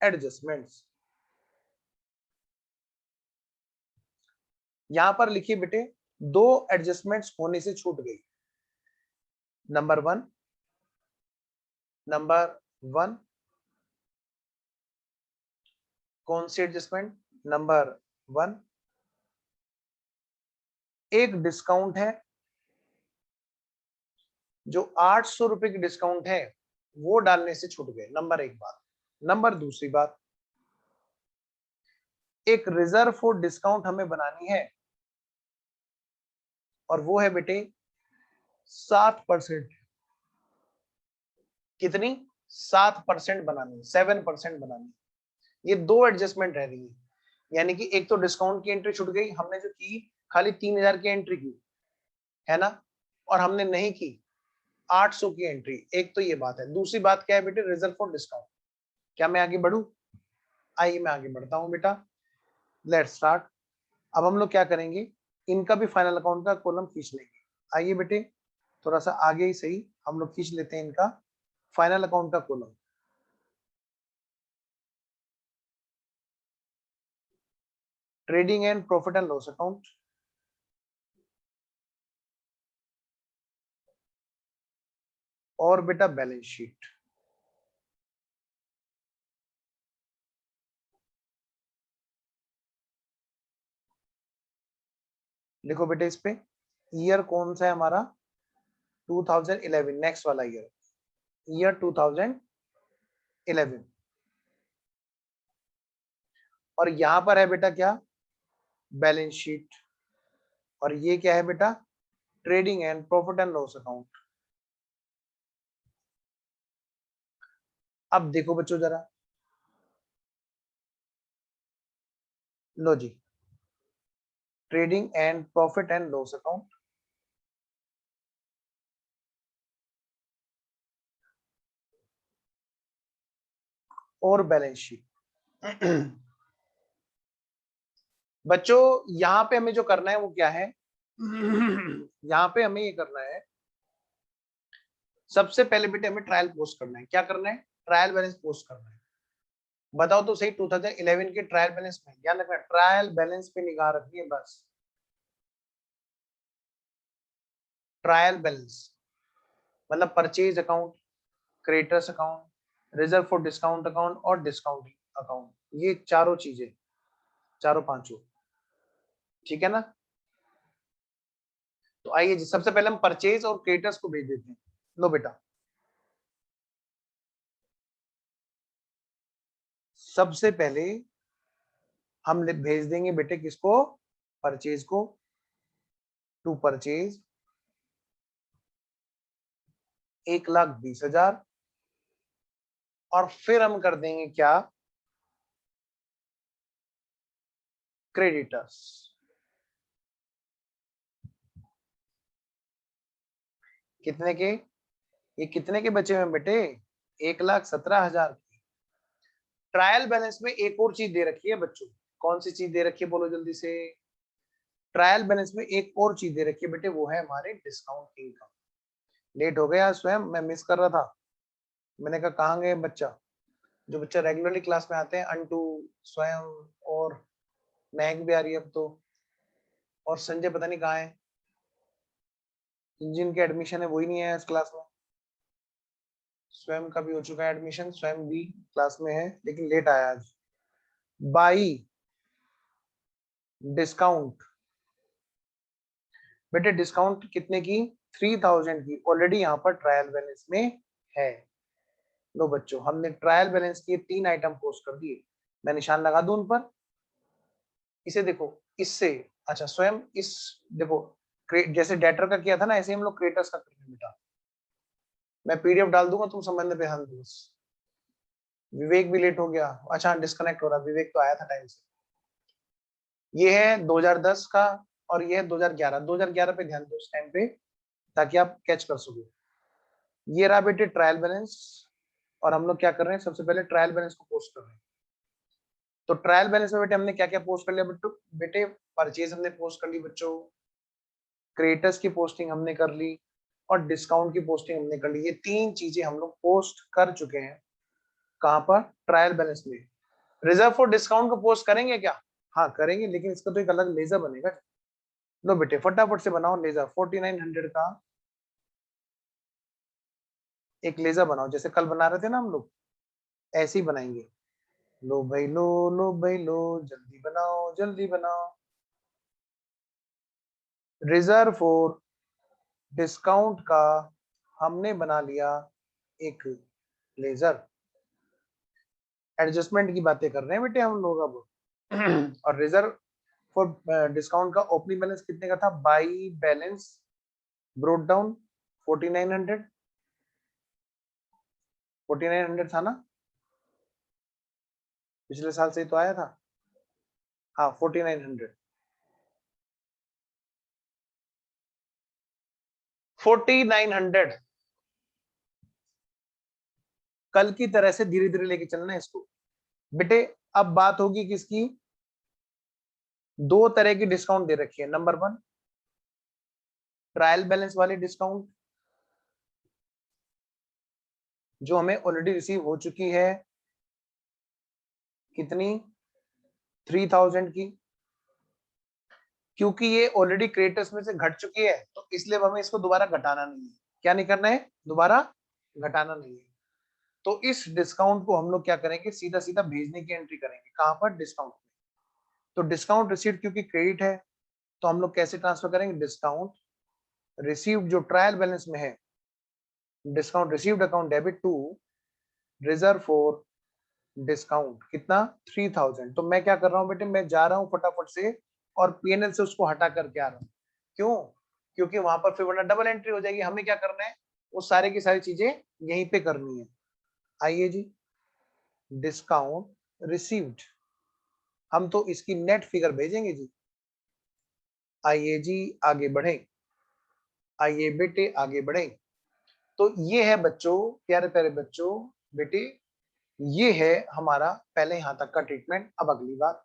adjustments. यहां पर लिखिए बेटे, दो एडजस्टमेंट्स होने से छूट गई। नंबर वन, कौन सी एडजस्टमेंट? नंबर वन, एक डिस्काउंट है जो 800 रुपए की डिस्काउंट है वो डालने से छूट गए, नंबर एक बात। नंबर दूसरी बात, एक रिजर्व फॉर डिस्काउंट हमें बनानी है, और वो है बेटे 7%। कितनी? 7% बनानी, 7% बनानी। ये दो एडजस्टमेंट रह रही है, यानी कि एक तो डिस्काउंट की एंट्री छूट गई, हमने जो की खाली 3,000 की एंट्री की, है ना, और हमने नहीं की 800 की एंट्री। एक तो ये बात है। दूसरी बात क्या है बेटे? Reserve for discount. क्या मैं आगे बढ़ू? आइए मैं आगे बढ़ता हूं बेटा, लेट्स स्टार्ट। अब हम लोग क्या करेंगे, इनका भी फाइनल अकाउंट का कॉलम खींच लेंगे। आइए बेटे थोड़ा सा आगे ही सही, हम लोग खींच लेते हैं इनका फाइनल अकाउंट का column. Trading and profit and loss account, और बेटा बैलेंस शीट। लिखो बेटे इस पे, ईयर कौन सा है हमारा? 2011, नेक्स्ट वाला ईयर, ईयर 2011। और यहां पर है बेटा क्या? Balance sheet. और ये क्या है बेटा? Trading and profit and loss account. अब देखो बच्चों जरा, लो जी, trading and profit and loss account, और बैलेंस शीट। बच्चों यहां पे हमें जो करना है वो क्या है? यहां पे हमें ये करना है, सबसे पहले बेटे हमें ट्रायल पोस्ट करना है। क्या करना है? ट्रायल बैलेंस पोस्ट करना है। बताओ तो सही, 2011 के ट्रायल बैलेंस में ध्यान रखना, ट्रायल बैलेंस पे निगाह रखनी है बस। ट्रायल बैलेंस मतलब purchase account, creditors account, reserve for discount account और डिस्काउंटिंग अकाउंट, ये चारों चीजें, चारों पांचों, ठीक है ना? तो आइए जी, सबसे पहले हम परचेज और क्रेडिटर्स को भेज देते हैं। लो बेटा, सबसे पहले हम भेज देंगे बेटे किसको? परचेज को, टू परचेज 1,20,000, और फिर हम कर देंगे क्या? क्रेडिटर्स। कितने के? ये कितने के बचे हुए बेटे? 1,17,000 की। ट्रायल बैलेंस में एक और चीज दे रखी है बच्चों, कौन सी चीज दे रखी है बोलो जल्दी से? ट्रायल बैलेंस में एक और चीज दे रखी है बेटे, वो है हमारे डिस्काउंटिंग का। लेट हो गया स्वयं, मैं मिस कर रहा था। मैंने कहा कहाँ गए बच्चा, जो बच्चा रेगुलरली क्लास में आते हैं, अंटू, स्वयं और महक भी आ रही है अब तो, और संजय पता नहीं कहाँ है, जिनके एडमिशन है वही नहीं है इस क्लास में। स्वयं का भी हो चुका है एडमिशन, स्वयं भी क्लास में है लेकिन लेट आया आज। बाई डिस्काउंट, बेटे डिस्काउंट कितने की? 3,000 की, ऑलरेडी यहाँ पर ट्रायल बैलेंस में है। लो बच्चों, हमने ट्रायल बैलेंस के 3 आइटम पोस्ट कर दिए, मैं निशान लगा दूं उन पर। इसे देखो, इससे अच्छा स्वयं इस देखो, जैसे डेटर का किया था ना, ऐसे हम लोग क्रिएटर्स का करेंगे बेटा। मैं पीडीएफ डाल दूंगा, तुम समझने पे ध्यान दो। विवेक भी लेट हो गया, अच्छा डिस्कनेक्ट हो रहा, विवेक तो आया था टाइम से। ये है 2010 का और ये है 2011। 2011 पे ध्यान दो उस टाइम पे, ताकि आप कैच कर सको। ये रहा बेटे ट्रायल बैलेंस, और हम लोग क्या कर रहे हैं, सबसे पहले ट्रायल बैलेंस को पोस्ट कर रहे हैं। तो ट्रायल बैलेंस में बेटे हमने क्या क्या पोस्ट कर लिया बच्चों? बेटे परचेज हमने पोस्ट कर ली बच्चों, क्रिएटर्स की पोस्टिंग हमने कर ली, और डिस्काउंट की पोस्टिंग हमने कर ली। ये 3 चीजें हम लोग पोस्ट कर चुके हैं। कहां पर? ट्रायल बैलेंस में। रिजर्व फॉर डिस्काउंट को पोस्ट करेंगे क्या? हाँ करेंगे, लेकिन इसका तो एक अलग लेजर बनेगा। लो बेटे फटाफट से बनाओ लेजर, 4900 का एक लेजर बनाओ, जैसे कल बना रहे थे ना हम लोग, ऐसे ही बनाएंगे। लो भाई लो, लो भाई लो, जल्दी बनाओ जल्दी बनाओ। रिजर्व फॉर डिस्काउंट का हमने बना लिया एक लेजर। एडजस्टमेंट की बातें कर रहे हैं बेटे हम लोग अब। और रिजर्व फॉर डिस्काउंट का ओपनिंग बैलेंस कितने का था? बाई बैलेंस ब्रोट डाउन 4900, 4900 था ना, पिछले साल से ही तो आया था। हाँ 4900, 4900। कल की तरह से धीरे धीरे लेके चलना है इसको बेटे। अब बात होगी किसकी? 2 तरह की डिस्काउंट दे रखी है। नंबर 1 ट्रायल बैलेंस वाली डिस्काउंट, जो हमें ऑलरेडी रिसीव हो चुकी है। कितनी? 3,000 की। क्योंकि ये ऑलरेडी क्रिएटर्स में से घट चुकी है, तो इसलिए हमें इसको दोबारा घटाना नहीं है। क्या नहीं करना है? दोबारा घटाना नहीं है। तो इस डिस्काउंट को हम लोग क्या करेंगे, सीधा सीधा भेजने की एंट्री करेंगे। कहां पर? डिस्काउंट में। तो डिस्काउंट रिसीव्ड क्योंकि क्रेडिट है, तो हम लोग कैसे ट्रांसफर करेंगे? डिस्काउंट रिसीव्ड जो ट्रायल बैलेंस में है, discount received account debit to reserve for discount. कितना? 3,000। तो मैं क्या कर रहा हूँ बेटे, मैं जा रहा हूँ फटाफट से और पीएनएल से उसको हटा करके आ रहा हूँ। क्यों? क्योंकि वहां पर फिर वरना डबल एंट्री हो जाएगी। हमें क्या करना है, वो सारे की सारी चीजें यहीं पे करनी है। आइए जी, डिस्काउंट रिसीव्ड, हम तो इसकी नेट फिगर भेजेंगे जी। आइए जी आगे बढ़े, आइए बेटे आगे बढ़े। तो ये है बच्चों, प्यारे प्यारे बच्चों, बेटे ये है हमारा पहले यहां तक का ट्रीटमेंट। अब अगली बात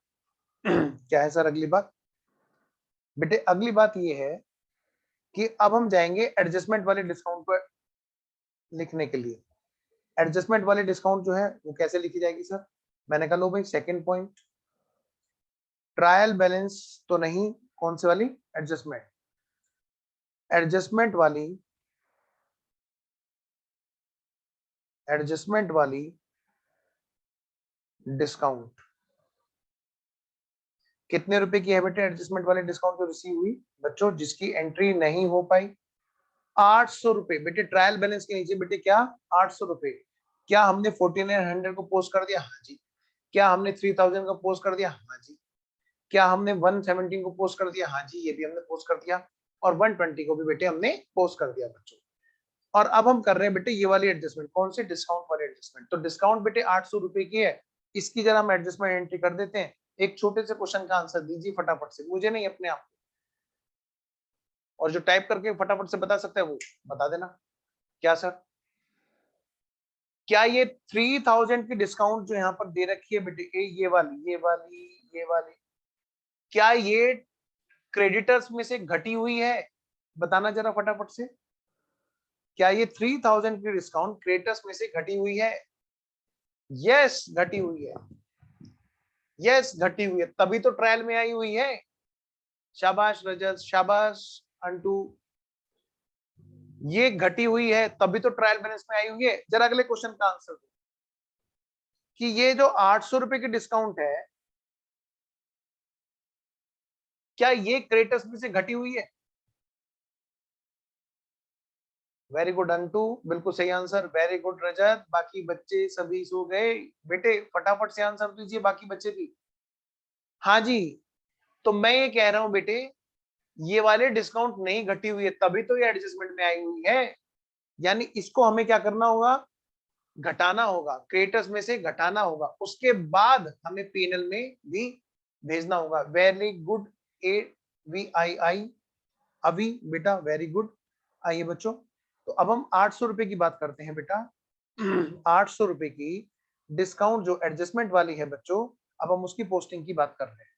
क्या है सर? अगली बात बेटे, अगली बात ये है कि अब हम जाएंगे एडजस्टमेंट वाले डिस्काउंट पर लिखने के लिए। एडजस्टमेंट वाले डिस्काउंट जो है वो कैसे लिखी जाएगी सर? मैंने कहा लो भाई, सेकंड पॉइंट, ट्रायल बैलेंस तो नहीं, कौन सी वाली? एडजस्टमेंट। एडजस्टमेंट वाली, एडजस्टमेंट वाली डिस्काउंट कितने रुपए की है बेटे? एडजस्टमेंट वाले डिस्काउंट जो रिसीव हुई बच्चों, जिसकी एंट्री नहीं हो पाई, 800 रुपए बेटे। ट्रायल बैलेंस के नीचे बेटे क्या? 800 रुपए। क्या हमने 4900 को पोस्ट कर दिया? हाँ जी। क्या हमने 3000 को पोस्ट कर दिया? हाँ जी। क्या हमने 117 को पोस्ट कर दिया? हाँ जी, ये भी हमने पोस्ट कर दिया। और 120 को भी बेटे हमने पोस्ट कर दिया बच्चों। और अब हम कर रहे हैं बेटे ये वाली एडजस्टमेंट, कौन सी? डिस्काउंट वाली एडजस्टमेंट। तो डिस्काउंट बेटे 800 रुपए की है, इसकी जरा हम एडजस्टमेंट एंट्री कर देते हैं। एक छोटे से क्वेश्चन का आंसर दीजिए फटाफट से, मुझे नहीं, अपने आप। और जो टाइप करके फटाफट से बता सकते हैं वो बता देना। क्या सर? क्या ये 3000 की डिस्काउंट जो यहाँ पर दे रखी है बेटे, ये वाली, ये वाली, ये वाली, क्या ये क्रेडिटर्स में से घटी हुई है? बताना जरा फटाफट से। क्या ये 3000 की डिस्काउंट क्रेडिटर्स में से घटी हुई है? यस, घटी हुई है। यस, घटी हुई है, तभी तो ट्रायल में आई हुई है। शाबाश रजत, शाबाश अंटू, ये घटी हुई है तभी तो ट्रायल बैलेंस में आई हुई है। जरा अगले क्वेश्चन का आंसर दो कि ये जो 800 रुपए की डिस्काउंट है, क्या ये क्रेडिटर्स में से घटी हुई है? वेरी गुड अंटू, बिल्कुल सही आंसर। वेरी गुड रजत। बाकी बच्चे सभी सो गए बेटे, फटाफट से आंसर दीजिए बाकी बच्चे भी। हाँ जी, तो मैं ये कह रहा हूं बेटे, ये वाले डिस्काउंट नहीं घटी हुई है तभी तो ये एडजस्टमेंट में आई हुई है। यानी इसको हमें क्या करना होगा? घटाना होगा, क्रेडिटर्स में से घटाना होगा, उसके बाद हमें पीएनएल में भी भेजना होगा। वेरी गुड ए वी आई आई, अभी बेटा वेरी गुड। आइए बच्चों, तो अब हम 800 रुपए की बात करते हैं बेटा। 800 रुपए की डिस्काउंट जो एडजस्टमेंट वाली है बच्चों, अब हम उसकी पोस्टिंग की बात कर रहे हैं।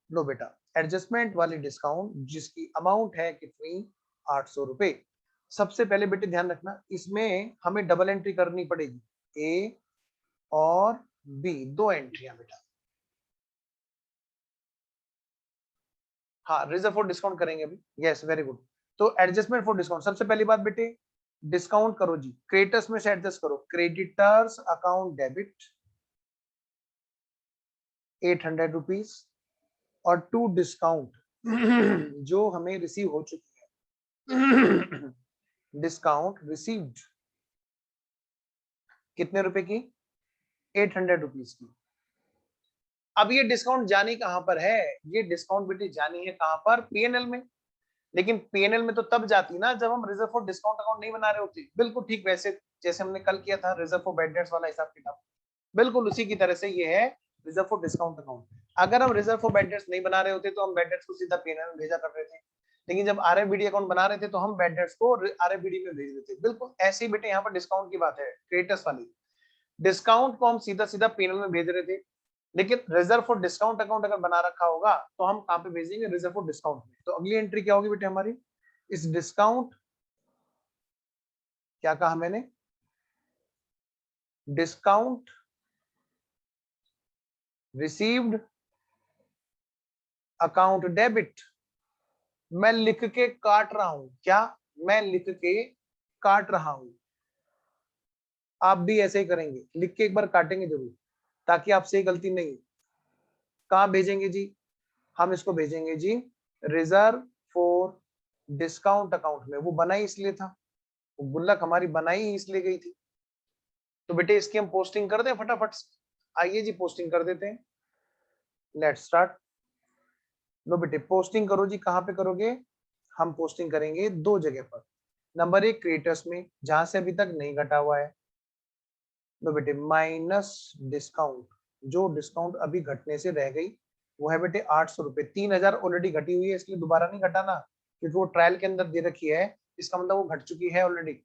लो बेटा, एडजस्टमेंट वाली डिस्काउंट जिसकी अमाउंट है कितनी? 800 रुपए। सबसे पहले बेटे ध्यान रखना, इसमें हमें डबल एंट्री करनी पड़ेगी, ए और बी, दो एंट्रियां बेटा। हाँ, रिजर्व फॉर डिस्काउंट करेंगे अभी। Yes, very good. तो एडजस्टमेंट फॉर डिस्काउंट, सबसे पहली बात बेटे, डिस्काउंट करो जी, क्रेडिटर्स में से एडजस्ट करो। क्रेडिटर्स अकाउंट डेबिट 800 रुपीज, और टू डिस्काउंट जो हमें रिसीव हो चुकी है, डिस्काउंट रिसीव्ड कितने रुपए की? 800 रुपीज की। अब ये डिस्काउंट जानी कहां पर है? ये डिस्काउंट बेटी जानी है कहां पर? पीएनएल में। लेकिन पीएनएल में तो तब जाती ना जब हम रिजर्व फॉर डिस्काउंट अकाउंट नहीं बना रहे होते। बिल्कुल ठीक, वैसे जैसे हमने कल किया था रिजर्व फॉर बैड डेट्स वाला हिसाब किताब, बिल्कुल उसी की तरह से ये है रिजर्व फॉर डिस्काउंट अकाउंट। अगर हम रिजर्व फॉर बैड डेट्स नहीं बना रहे होते तो हम बैड डेट्स को सीधा पीएनएल में भेजा कर रहे थे। लेकिन जब आरएफबीडी अकाउंट बना रहे थे तो हम बैड डेट्स को आरएफबीडी में भेज देते। बिल्कुल ऐसे ही बेटे यहाँ पर डिस्काउंट की बात है, क्रेडिटर्स वाली। डिस्काउंट को हम सीधा सीधा पीएनएल में भेज रहे थे, लेकिन रिजर्व फॉर डिस्काउंट अकाउंट अगर बना रखा होगा तो हम कहां पे भेजेंगे? रिजर्व फॉर डिस्काउंट में। तो अगली एंट्री क्या होगी बेटे हमारी? इस डिस्काउंट, क्या कहा मैंने? Discount received account debit. मैं लिख के काट रहा हूं, क्या? मैं लिख के काट रहा हूं। आप भी ऐसे ही करेंगे, लिख के एक बार काटेंगे जरूर, ताकि आपसे गलती नहीं। कहां भेजेंगे जी? हम इसको भेजेंगे जी रिजर्व फॉर डिस्काउंट अकाउंट में। वो बना ही इसलिए था, वो गुल्लक हमारी बनाई ही इसलिए गई थी। तो बेटे इसकी हम पोस्टिंग कर दें फटाफट से। आइए जी पोस्टिंग कर देते हैं। Let's start. लो बेटे पोस्टिंग करो जी। कहां पे करोगे? हम पोस्टिंग करेंगे दो जगह पर। नंबर एक, क्रिएटर्स में, जहां से अभी तक नहीं घटा हुआ है। लो बेटे, माइनस डिस्काउंट, जो डिस्काउंट अभी घटने से रह गई, वो है बेटे 800 रुपए। 3000 ऑलरेडी घटी हुई है, इसलिए दोबारा नहीं घटाना, क्योंकि वो ट्रायल के अंदर दे रखी है, इसका मतलब वो घट चुकी है ऑलरेडी।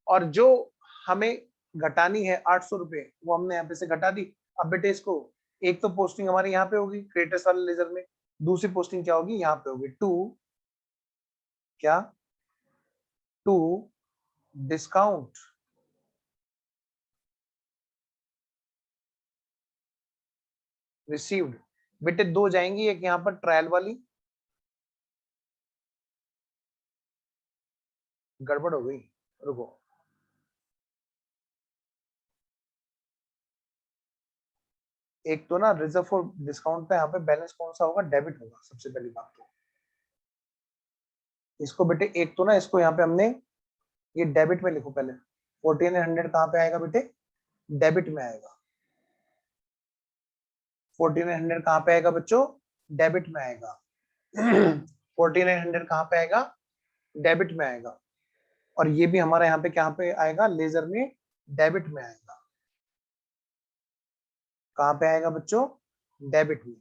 और जो हमें घटानी है 800 रुपए, वो हमने यहाँ पे से घटा दी। अब बेटे इसको, एक तो पोस्टिंग हमारी यहाँ पे होगी क्रिएटर्स वाले लेजर में, दूसरी पोस्टिंग क्या होगी, यहाँ पे होगी टू क्या, टू डिस्काउंट रिसीव्ड। बेटे दो जाएंगी, एक यहाँ पर ट्रायल वाली, गड़बड़ हो गई, रुको, एक तो ना रिजर्व फॉर डिस्काउंट पे यहाँ पे बैलेंस कौन सा होगा, डेबिट होगा सबसे पहली बात तो। इसको बेटे एक तो ना, इसको यहाँ पे हमने ये डेबिट में लिखो पहले। 1400 कहाँ पे आएगा बेटे, डेबिट में आएगा। 1400 कहाँ पे आएगा बच्चों, डेबिट में आएगा। 1400 कहाँ पे आएगा, डेबिट में आएगा। और ये भी हमारा यहाँ पे क्या पे आएगा, लेजर में डेबिट में आएगा। कहाँ पे आएगा बच्चों, डेबिट में।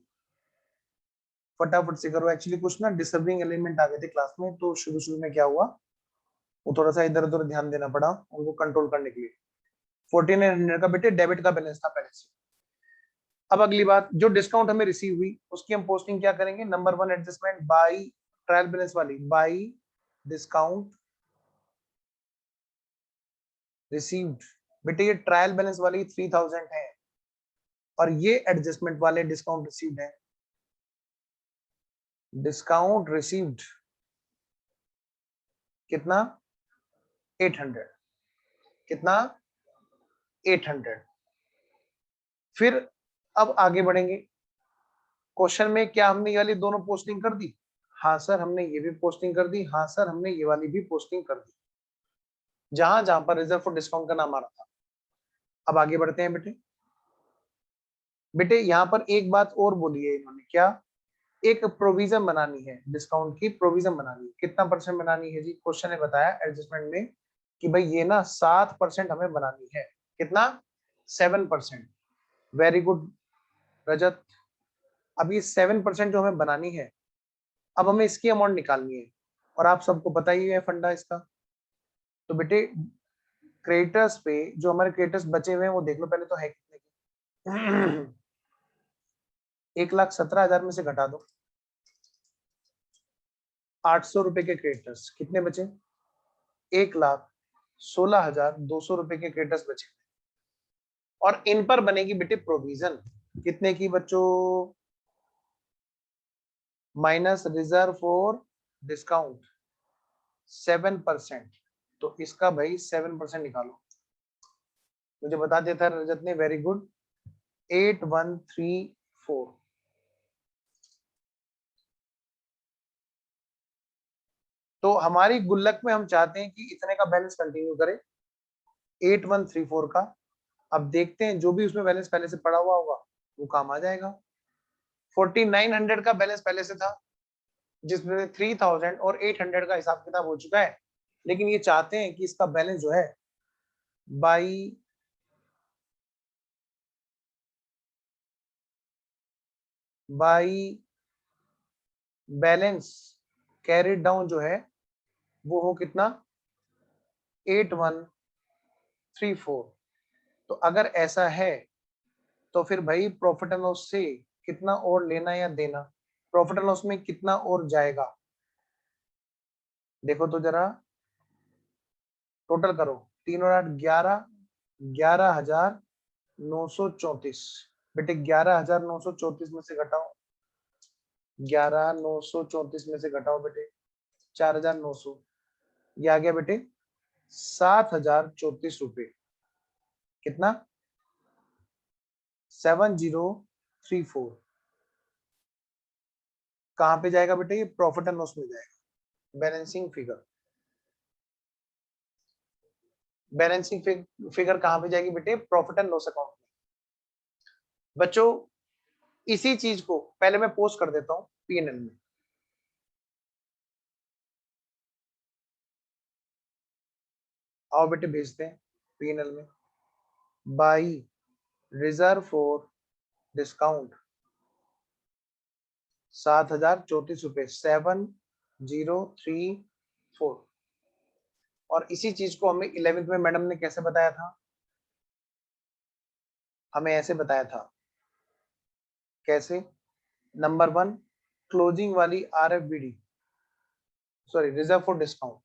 फटाफट से करो, एक्चुअली कुछ ना डिस्टर्बिंग एलिमेंट आ गए थे क्लास में, तो शुरू शुरू में क्या हुआ, वो थोड़ा सा इधर उधर ध्यान देना पड़ा उनको कंट्रोल करने के लिए। 1400 का बेटे डेबिट का बैलेंस था पहले से। अब अगली बात, जो डिस्काउंट हमें रिसीव हुई उसकी हम पोस्टिंग क्या करेंगे, number 1 adjustment by trial balance वाली, बाई डिस्काउंट रिसीव्ड। बेटे ये ट्रायल बैलेंस वाली 3000 है, और ये एडजस्टमेंट वाले डिस्काउंट रिसीव्ड है। डिस्काउंट रिसीव्ड कितना, 800, कितना, 800। फिर अब आगे बढ़ेंगे, क्वेश्चन में क्या हमने ये वाली दोनों पोस्टिंग कर दी, हाँ सर हमने ये भी पोस्टिंग कर दी, हाँ सर हमने ये वाली भी पोस्टिंग कर दी, जहां जहां पर रिजर्व फॉर डिस्काउंट का नाम आ रहा था। अब आगे बढ़ते हैं बेटे। बेटे यहाँ पर एक बात और बोली है इन्होंने, क्या, एक प्रोविजन बनानी है, डिस्काउंट की प्रोविजन बनानी है। कितना परसेंट बनानी है जी, क्वेश्चन ने बताया एडजस्टमेंट में कि भाई ये ना 7% हमें बनानी है। कितना, 7%। वेरी गुड रजत। अब ये 7% जो हमें बनानी है, अब हमें इसकी अमाउंट निकालनी है, और आप सबको पता ही है फंडा इसका। तो बेटे क्रेडिटर्स पे जो हमारे क्रेडिटर्स बचे हुए हैं वो देख लो पहले तो है कितने के। 1,17,000 में से घटा दो 800 रुपए के क्रेडिटर्स, कितने बचे, 1,16,200 रुपए के क्रेडिटर्स बचे। और इन पर बनेगी बेटे प्रोविजन, कितने की बच्चों, माइनस रिजर्व फॉर डिस्काउंट 7%। तो इसका भाई 7% निकालो, मुझे बता दिया था रजत ने, वेरी गुड, 8134। तो हमारी गुल्लक में हम चाहते हैं कि इतने का बैलेंस कंटिन्यू करे, 8134 का। अब देखते हैं जो भी उसमें बैलेंस पहले से पड़ा हुआ होगा वो काम आ जाएगा। 4900 का बैलेंस पहले से था, जिसमें 3000 और 800 का हिसाब किताब हो चुका है, लेकिन ये चाहते हैं कि इसका बैलेंस जो है बाई बैलेंस कैरिड डाउन जो है वो हो कितना, 8134। तो अगर ऐसा है तो फिर भाई प्रॉफिट एंड लॉस से कितना और लेना या देना, प्रॉफिट एंड लॉस में कितना और जाएगा, देखो तो जरा, टोटल करो, 3 और 8 11, 11,934। बेटे 11,934 में से घटाओ, 11,934 में से घटाओ बेटे 4,900, ये आ गया बेटे 7,034 रुपए। कितना, 7034। कहां पे जाएगा बेटे, ये प्रॉफिट एंड लॉस में जाएगा, बैलेंसिंग फिगर। बैलेंसिंग फिगर कहां पे जाएगी बेटे, प्रॉफिट एंड लॉस अकाउंट में। बच्चों इसी चीज को पहले मैं पोस्ट कर देता हूं पीएनएल में, आओ बेटे भेजते हैं पीएनएल में, बाई रिजर्व फॉर डिस्काउंट ₹7,034 7034। और इसी चीज को हमें 11th में मैडम ने कैसे बताया था? हमें ऐसे बताया था। कैसे? नंबर 1, क्लोजिंग वाली RFBD sorry reserve for discount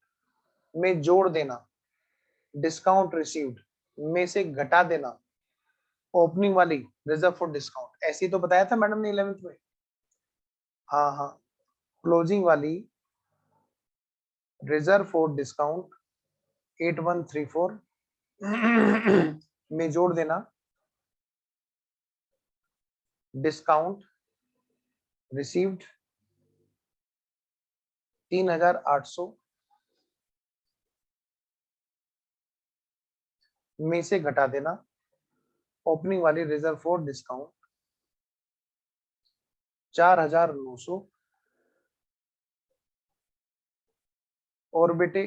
में जोड़ देना, डिस्काउंट रिसीव्ड में से घटा देना, ओपनिंग वाली रिजर्व फॉर डिस्काउंट। ऐसे ही तो बताया था मैडम ने 11th में। हाँ हाँ, क्लोजिंग वाली रिजर्व फॉर डिस्काउंट 8134 में जोड़ देना, डिस्काउंट रिसीव्ड 3800 में से घटा देना, ओपनिंग वाली रिजर्व फॉर डिस्काउंट 4900। और बेटे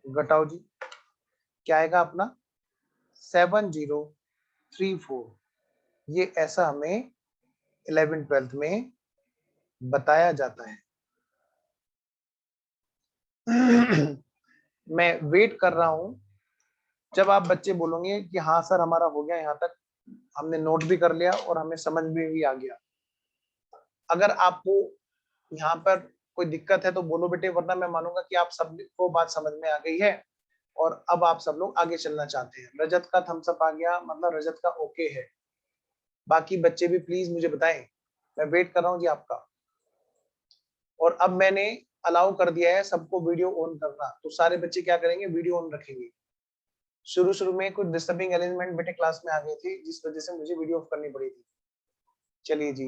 घटाओ जी, क्या आएगा अपना? 7034। ये ऐसा हमें 11th-12th में बताया जाता है। मैं वेट कर रहा हूं जब आप बच्चे बोलोगे कि हाँ सर हमारा हो गया, यहाँ तक हमने नोट भी कर लिया और हमें समझ में भी आ गया। अगर आपको यहाँ पर कोई दिक्कत है तो बोलो बेटे, वरना मैं मानूंगा कि आप सबको बात समझ में आ गई है और अब आप सब लोग आगे चलना चाहते हैं। रजत का थम्स अप आ गया, मतलब रजत का ओके है। बाकी बच्चे भी प्लीज मुझे बताएं, मैं वेट कर रहा हूँ जी आपका। और अब मैंने अलाउ कर दिया है सबको वीडियो ऑन करना, तो सारे बच्चे क्या करेंगे? वीडियो ऑन रखेंगे। शुरू में कुछ डिस्टर्बिंग एलिमेंट बेटे क्लास में आ गए थे, जिस वजह से मुझे वीडियो ऑफ करनी पड़ी थी। चलिए जी,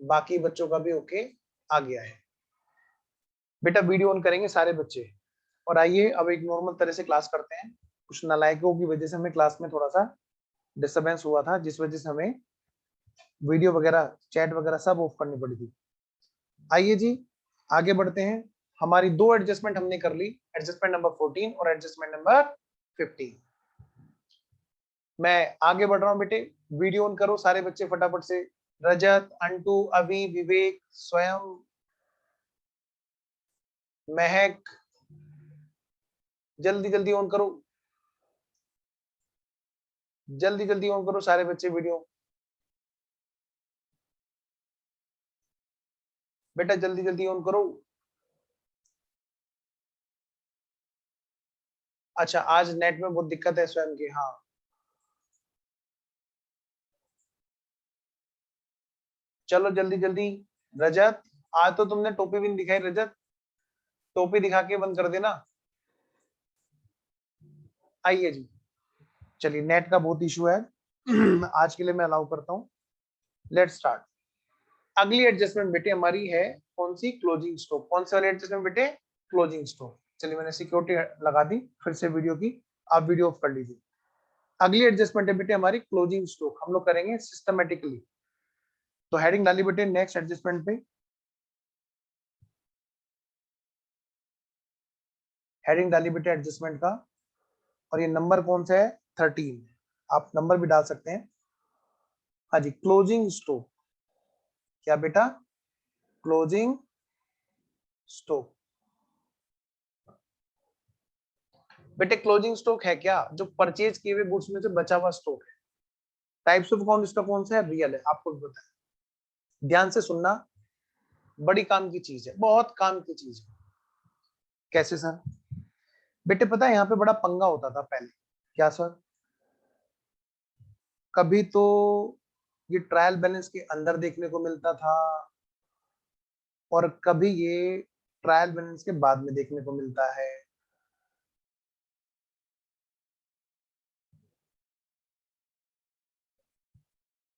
बाकी बच्चों का भी ओके आ गया है। बेटा वीडियो ऑन करेंगे सारे बच्चे। और आइए अब एक नॉर्मल तरह से क्लास करते हैं। कुछ नालायकों की वजह से हमें क्लास में थोड़ा सा डिस्टर्बेंस हुआ था, जिस वजह से हमें वीडियो वगैरह चैट वगैरह सब ऑफ करनी पड़ी थी। आइए जी आगे बढ़ते हैं। हमारी दो एडजस्टमेंट हमने कर ली, एडजस्टमेंट नंबर 14 और एडजस्टमेंट नंबर 15। मैं आगे बढ़ रहा हूं बेटे, वीडियो ऑन करो सारे बच्चे फटाफट से। रजत, अंटू, अभी, विवेक, स्वयं, महक, जल्दी जल्दी ऑन करो, जल्दी जल्दी ऑन करो सारे बच्चे वीडियो। बेटा जल्दी जल्दी ऑन करो। अच्छा, आज नेट में बहुत दिक्कत है स्वयं की। हाँ चलो जल्दी जल्दी। रजत, आज तो तुमने टोपी भी नहीं दिखाई। रजत, टोपी दिखा के बंद कर देना। आइए जी, चलिए नेट का बहुत इशू है आज के लिए मैं अलाउ करता हूँ। Let's start. अगली एडजस्टमेंट बेटे हमारी है कौन सी? Closing stock. कौन सी वाली एडजस्टमेंट बेटे? Closing stock. चलिए मैंने सिक्योरिटी लगा दी फिर से वीडियो की, आप वीडियो ऑफ कर लीजिए। अगली एडजस्टमेंट है बेटे हमारी क्लोजिंग स्टॉक। हम लोग करेंगे सिस्टमेटिकली। तो हेडिंग डाली बेटे नेक्स्ट एडजस्टमेंट पे। हेडिंग डाली बेटे एडजस्टमेंट का, और ये नंबर कौन सा है? 13। आप नंबर भी डाल सकते हैं। हाँ जी, क्लोजिंग स्टॉक। क्या बेटा? Closing stock. बेटे क्लोजिंग स्टॉक है क्या? जो परचेज किए हुए गुड्स में से बचा हुआ स्टॉक है। टाइप्स ऑफ अकाउंट इसका कौन सा है? रियल है। आपको भी पता है, ध्यान से सुनना, बड़ी काम की चीज है, बहुत काम की चीज है। कैसे सर? बेटे पता है यहाँ पे बड़ा पंगा होता था पहले। क्या सर? कभी तो ये ट्रायल बैलेंस के अंदर देखने को मिलता था और कभी ये ट्रायल बैलेंस के बाद में देखने को मिलता है।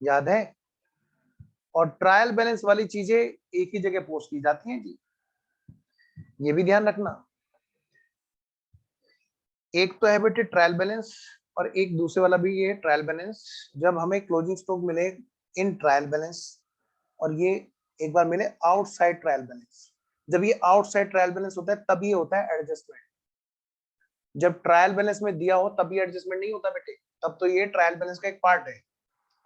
याद है? और ट्रायल बैलेंस वाली चीजें एक ही जगह पोस्ट की जाती हैं जी, ये भी ध्यान रखना। एक तो है बेटे ट्रायल बैलेंस, और एक दूसरे वाला भी ये ट्रायल बैलेंस। जब हमें क्लोजिंग स्टॉक मिले इन ट्रायल बैलेंस, और ये एक बार मिले आउटसाइड ट्रायल बैलेंस। जब ये आउटसाइड ट्रायल बैलेंस होता है तब ये होता है एडजस्टमेंट। जब ट्रायल बैलेंस में दिया हो तब ये एडजस्टमेंट नहीं होता बेटे, तब तो ये ट्रायल बैलेंस का एक पार्ट है।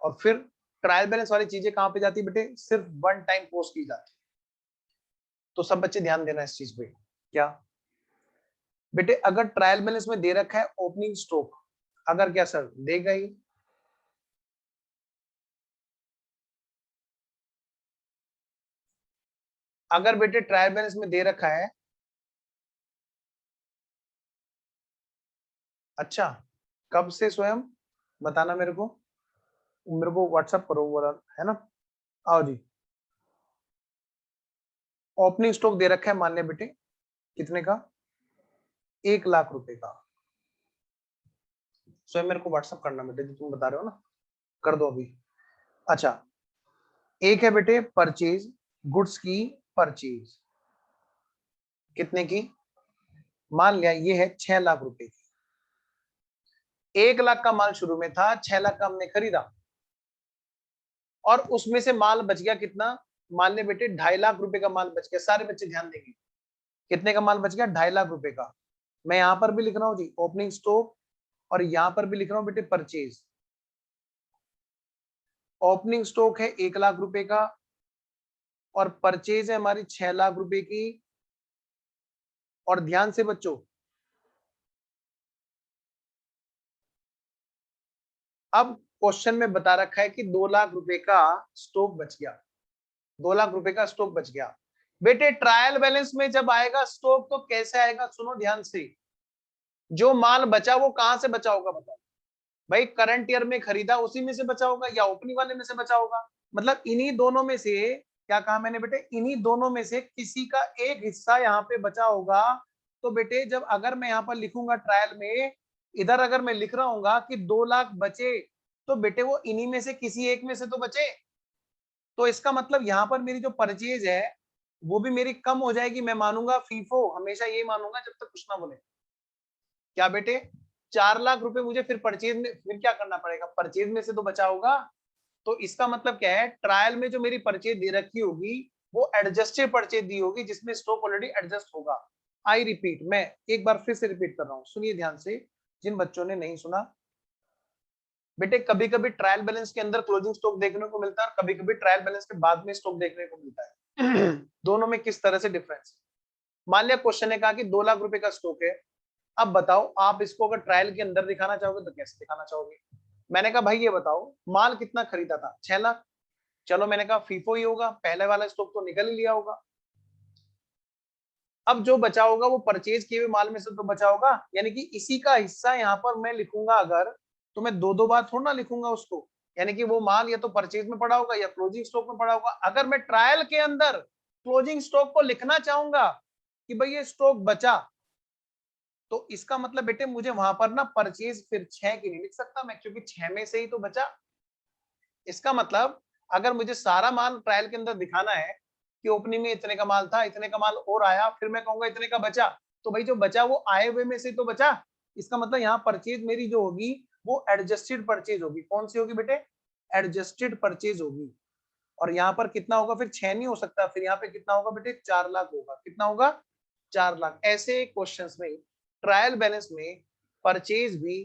और फिर ट्रायल बैलेंस वाली चीजें कहां पे जाती है बेटे, सिर्फ वन टाइम पोस्ट की जाती है। तो सब बच्चे ध्यान देना इस चीज पे। क्या बेटे, अगर ट्रायल बैलेंस में दे रखा है ओपनिंग स्टॉक, अगर क्या सर देगा ही, अगर बेटे ट्रायल बैलेंस में दे रखा है, अच्छा कब से स्वयं बताना मेरे को व्हाट्सएप करो वो वाला, है ना। आओ जी, ओपनिंग स्टॉक दे रखा है मान लिया बेटे कितने का, 1 लाख रुपए का। स्वयं मेरे को व्हाट्सएप करना बेटे, जो तुम बता रहे हो ना, कर दो अभी। अच्छा, एक है बेटे परचेज, गुड्स की परचेज, कितने की, मान लिया ये है 6 लाख रुपए की। 1 लाख का माल शुरू में था, 6 लाख का हमने खरीदा, और उसमें से माल बच गया कितना, मान लिया बेटे 2.5 लाख रुपए का माल बच गया। सारे बच्चे ध्यान देंगे, कितने का माल बच गया, 2.5 लाख रुपए का। मैं यहां पर भी लिख रहा हूं जी ओपनिंग स्टॉक, और यहां पर भी लिख रहा हूं बेटे परचेज। ओपनिंग स्टॉक है 1 लाख रुपए का, और परचेज है हमारी 6 लाख रुपए की। और ध्यान से बच्चों, अब क्वेश्चन में बता रखा है कि 2 लाख रुपए का स्टॉक बच गया, 2 लाख रुपए का स्टॉक बच गया। बेटे ट्रायल बैलेंस में जब आएगा स्टॉक तो कैसे आएगा, सुनो ध्यान से। जो माल बचा वो कहां से बचा होगा बताओ भाई, करंट ईयर में खरीदा उसी में से बचा होगा, या ओपनिंग वाले में से बचा होगा। मतलब इन्हीं दोनों में से, क्या कहा मैंने बेटे, इन्हीं दोनों में से किसी का एक हिस्सा यहाँ पे बचा होगा। तो बेटे जब अगर मैं यहाँ पर लिखूंगा ट्रायल में, इधर अगर मैं लिख रहा हूँ कि 2 लाख बचे, तो बेटे वो इन्हीं में से किसी एक में से तो बचे। तो इसका मतलब यहाँ पर मेरी जो परचेज है वो भी मेरी कम हो जाएगी। मैं मानूंगा फीफो, हमेशा ये मानूंगा जब तक कुछ ना बोले। क्या बेटे, 4 लाख रुपए मुझे फिर परचेज में, फिर क्या करना पड़ेगा, परचेज में से तो बचा होगा। तो इसका मतलब क्या है, ट्रायल में जो मेरी परचेज दे रखी होगी वो एडजस्टेड परचेज दी होगी, जिसमें स्टॉक ऑलरेडी एडजस्ट होगा। आई रिपीट, मैं एक बार फिर से रिपीट कर रहा हूं, सुनिए ध्यान से जिन बच्चों ने नहीं सुना। बेटे कभी कभी ट्रायल बैलेंस के अंदर क्लोजिंग स्टॉक देखने को मिलता है, और कभी कभी ट्रायल बैलेंस के बाद में स्टॉक देखने को मिलता है। दोनों में किस तरह से डिफरेंस। मान लिया क्वेश्चन ने कहा कि 2 लाख रुपए का स्टॉक है। अब बताओ आप इसको अगर ट्रायल के अंदर दिखाना चाहोगे तो कैसे दिखाना चाहोगे। मैंने कहा भाई ये बताओ माल कितना खरीदा था, 6 लाख। चलो मैंने कहा फीफो ही होगा, पहले वाला स्टॉक तो निकल ही लिया होगा। अब जो बचा होगा वो परचेज किए हुए माल में से तो बचा होगा, यानी कि इसी का हिस्सा यहाँ पर मैं लिखूंगा अगर, तो मैं दो दो बार थोड़ा ना लिखूंगा उसको। यानी कि वो माल या तो परचेज में पड़ा होगा या क्लोजिंग स्टॉक में पड़ा होगा। अगर मैं ट्रायल के अंदर क्लोजिंग स्टॉक को लिखना चाहूंगा कि भाई ये स्टॉक बचा, तो इसका मतलब बेटे मुझे वहां पर ना परचेज फिर 6 की नहीं लिख सकता मैं, क्योंकि 6 में से ही तो बचा। इसका मतलब अगर मुझे सारा माल ट्रायल के अंदर दिखाना है कि ओपनिंग में इतने का माल था, इतने का माल और आया, फिर मैं कहूंगा इतने का बचा, तो भाई जो बचा वो आए हुए में से तो बचा। इसका मतलब यहाँ परचेज मेरी जो होगी वो एडजस्टेड परचेज होगी। कौन सी होगी बेटे, एडजस्टेड परचेज होगी। और यहाँ पर कितना होगा, फिर 6 नहीं हो सकता, फिर यहाँ पे कितना होगा बेटे, 4 लाख होगा। कितना होगा, 4 लाख। ऐसे क्वेश्चंस में ट्रायल बैलेंस में परचेज भी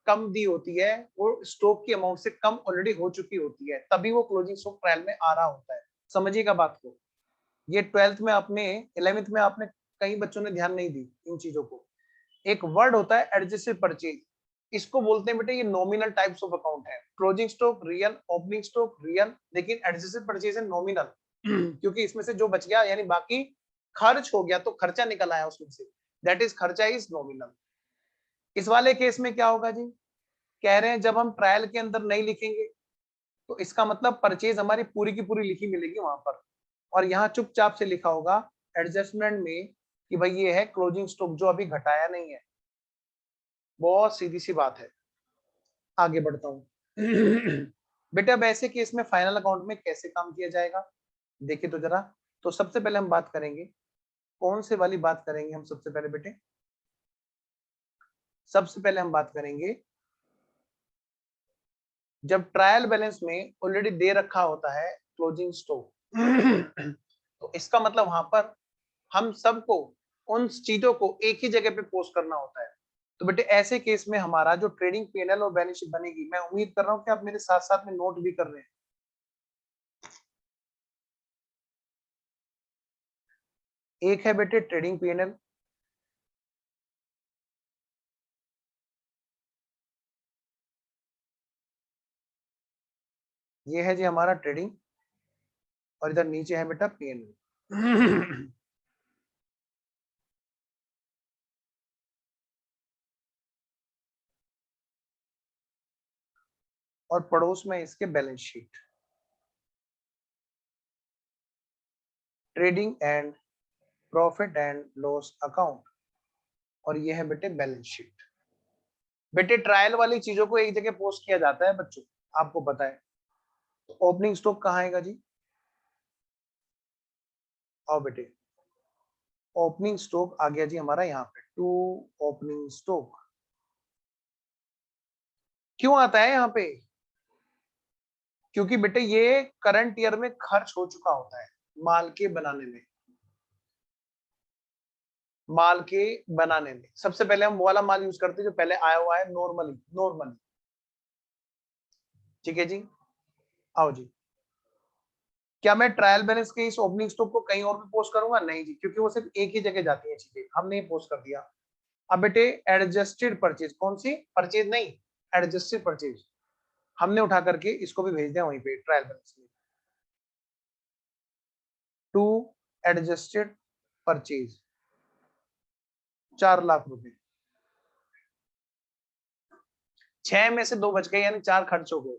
कम दी होती है, वो स्टॉक की अमाउंट से कम ऑलरेडी हो चुकी होती है, तभी वो क्लोजिंग स्टॉक ट्रायल में आ रहा होता है। समझिएगा बात को। ये 12th में आपने, 11th में आपने, कई बच्चों ने ध्यान नहीं दी इन चीजों को। एक वर्ड होता है एडजस्टेड परचेज, इसको बोलते हैं बेटे ये नॉमिनल टाइप्स ऑफ अकाउंट है। Closing stock real, opening stock real, लेकिन एडजस्टेड परचेज है नॉमिनल। क्योंकि इसमें से जो बच गया यानी बाकी खर्च हो गया तो खर्चा निकल आया उसमें से, दैट इज खर्चा इज नॉमिनल। इस वाले केस में क्या होगा जी, कह रहे हैं जब हम ट्रायल के अंदर नहीं लिखेंगे तो इसका मतलब परचेज हमारी पूरी की पूरी लिखी मिलेगी वहां पर, और यहाँ चुपचाप से लिखा होगा एडजस्टमेंट में कि भाई ये है क्लोजिंग स्टॉक जो अभी घटाया नहीं है। बहुत सीधी सी बात है। आगे बढ़ता हूँ। बेटा अब ऐसे केस में फाइनल अकाउंट में कैसे काम किया जाएगा, देखिए तो जरा। तो सबसे पहले हम बात करेंगे, कौन से वाली बात करेंगे हम सबसे पहले बेटे, सबसे पहले हम बात करेंगे जब ट्रायल बैलेंस में ऑलरेडी दे रखा होता है क्लोजिंग स्टॉक। तो इसका मतलब वहां पर हम सबको उन चीजों को एक ही जगह पे पोस्ट करना होता है। तो बेटे ऐसे केस में हमारा जो ट्रेडिंग पीएनएल और बैलेंस शीट बनेगी, मैं उम्मीद कर रहा हूं कि आप मेरे साथ साथ में नोट भी कर रहे हैं। एक है बेटे ट्रेडिंग P&L, ये है जी हमारा ट्रेडिंग, और इधर नीचे है बेटा P&L। और पड़ोस में इसके balance sheet, trading and profit and loss account, और ये है बेटे बैलेंस शीट। बेटे ट्रायल वाली चीजों को एक जगह पोस्ट किया जाता है बच्चों, आपको पता है। तो ओपनिंग स्टॉक कहाँ आएगा जी? आओ बेटे, ओपनिंग स्टॉक आ गया जी हमारा यहाँ पे, टू ओपनिंग स्टॉक। क्यों आता है यहाँ पे? क्योंकि बेटे ये करंट ईयर में खर्च हो चुका होता है माल के बनाने में। माल के बनाने में सबसे पहले हम वो वाला माल यूज करते हैं जो पहले आया हुआ है नॉर्मली नॉर्मली। ठीक है जी, आओ जी। क्या मैं ट्रायल बैलेंस के इस ओपनिंग स्टॉक को कहीं और भी पोस्ट करूंगा? नहीं जी, क्योंकि वो सिर्फ एक ही जगह जाती है चीजें, हमने पोस्ट कर दिया। अब बेटे एडजस्टेड परचेज, कौन सी परचेज? नहीं, एडजस्टेड परचेज हमने उठा करके इसको भी भेज दिया वहीं पे ट्रायल बैलेंस में, टू एडजस्टेड परचेज 4 लाख रुपए। 6 में से 2 बच गए, यानी 4 खर्च हो गए।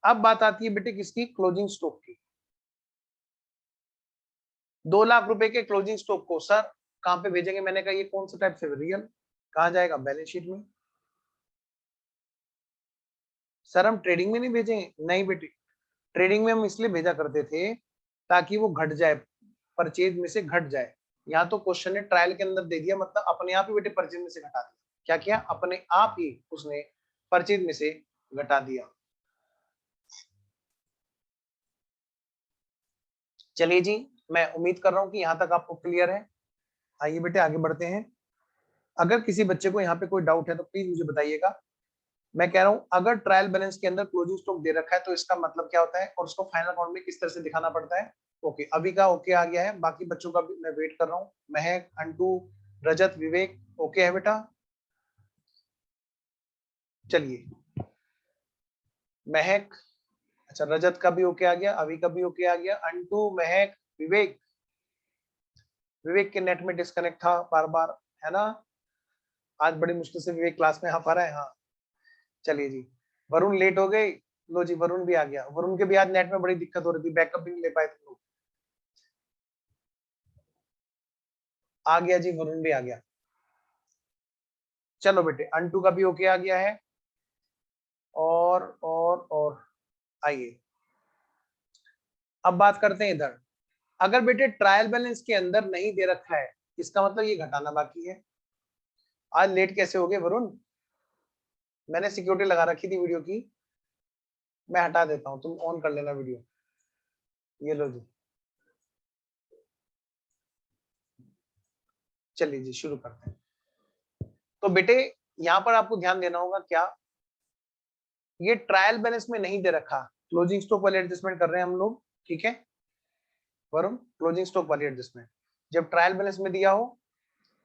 अब बात आती है बेटे किसकी? क्लोजिंग स्टॉक की। 2 लाख रुपए के क्लोजिंग स्टॉक को सर कहां पे भेजेंगे? मैंने कहा ये कौन सा टाइप से रियल, कहां जाएगा? बैलेंस शीट में। सर हम ट्रेडिंग में नहीं भेजेंगे? नहीं बेटे, ट्रेडिंग में हम इसलिए भेजा करते थे ताकि वो घट जाए, परचेज में से घट जाए। यहाँ तो क्वेश्चन ने ट्रायल के अंदर दे दिया, मतलब अपने आप ही बेटे परचेज में से घटा दिया। क्या किया? अपने आप ही उसने परचेज में से घटा दिया। चलिए जी, मैं उम्मीद कर रहा हूं कि यहाँ तक आपको क्लियर है। आइए बेटे आगे बढ़ते हैं। अगर किसी बच्चे को यहाँ पे कोई डाउट है तो प्लीज मुझे बताइएगा। मैं कह रहा हूँ अगर ट्रायल बैलेंस के अंदर क्लोजिंग स्टॉक दे रखा है तो इसका मतलब क्या होता है और उसको फाइनल अकाउंट में किस तरह से दिखाना पड़ता है। ओके, अभी का ओके आ गया है, बाकी बच्चों का भी मैं वेट कर रहा हूँ। महक, अंटू, रजत, विवेक ओके है बेटा? चलिए, महक, अच्छा रजत का भी ओके आ गया, अभी का भी ओके आ गया, अंटू, महक, विवेक। विवेक के नेट में डिस्कनेक्ट था बार बार, है ना? आज बड़ी मुश्किल से विवेक क्लास में आ पा रहा है। हाँ, चलिए जी। वरुण लेट हो गए, लो जी वरुण भी आ गया। वरुण के भी आज नेट में बड़ी दिक्कत हो रही थी, बैकअप भी नहीं ले पाए तुम लोग। आ गया जी, वरुण भी आ गया। चलो बेटे, अंटू का भी ओके आ गया है। और आइए अब बात करते हैं इधर। अगर बेटे ट्रायल बैलेंस के अंदर नहीं दे रखा है, इसका मतलब ये घटाना बाकी है। आज लेट कैसे हो गए वरुण? मैंने सिक्योरिटी लगा रखी थी वीडियो की, मैं हटा देता हूँ, तुम ऑन कर लेना वीडियो। ये लो जी, चलिए जी शुरू करते हैं। तो बेटे यहाँ पर आपको ध्यान देना होगा क्या, ये ट्रायल बैलेंस में नहीं दे रखा, क्लोजिंग स्टॉक वाले एडजस्टमेंट कर रहे हैं हम लोग। ठीक है वरुण, क्लोजिंग स्टॉक वाली एडजस्टमेंट जब ट्रायल बैलेंस में दिया हो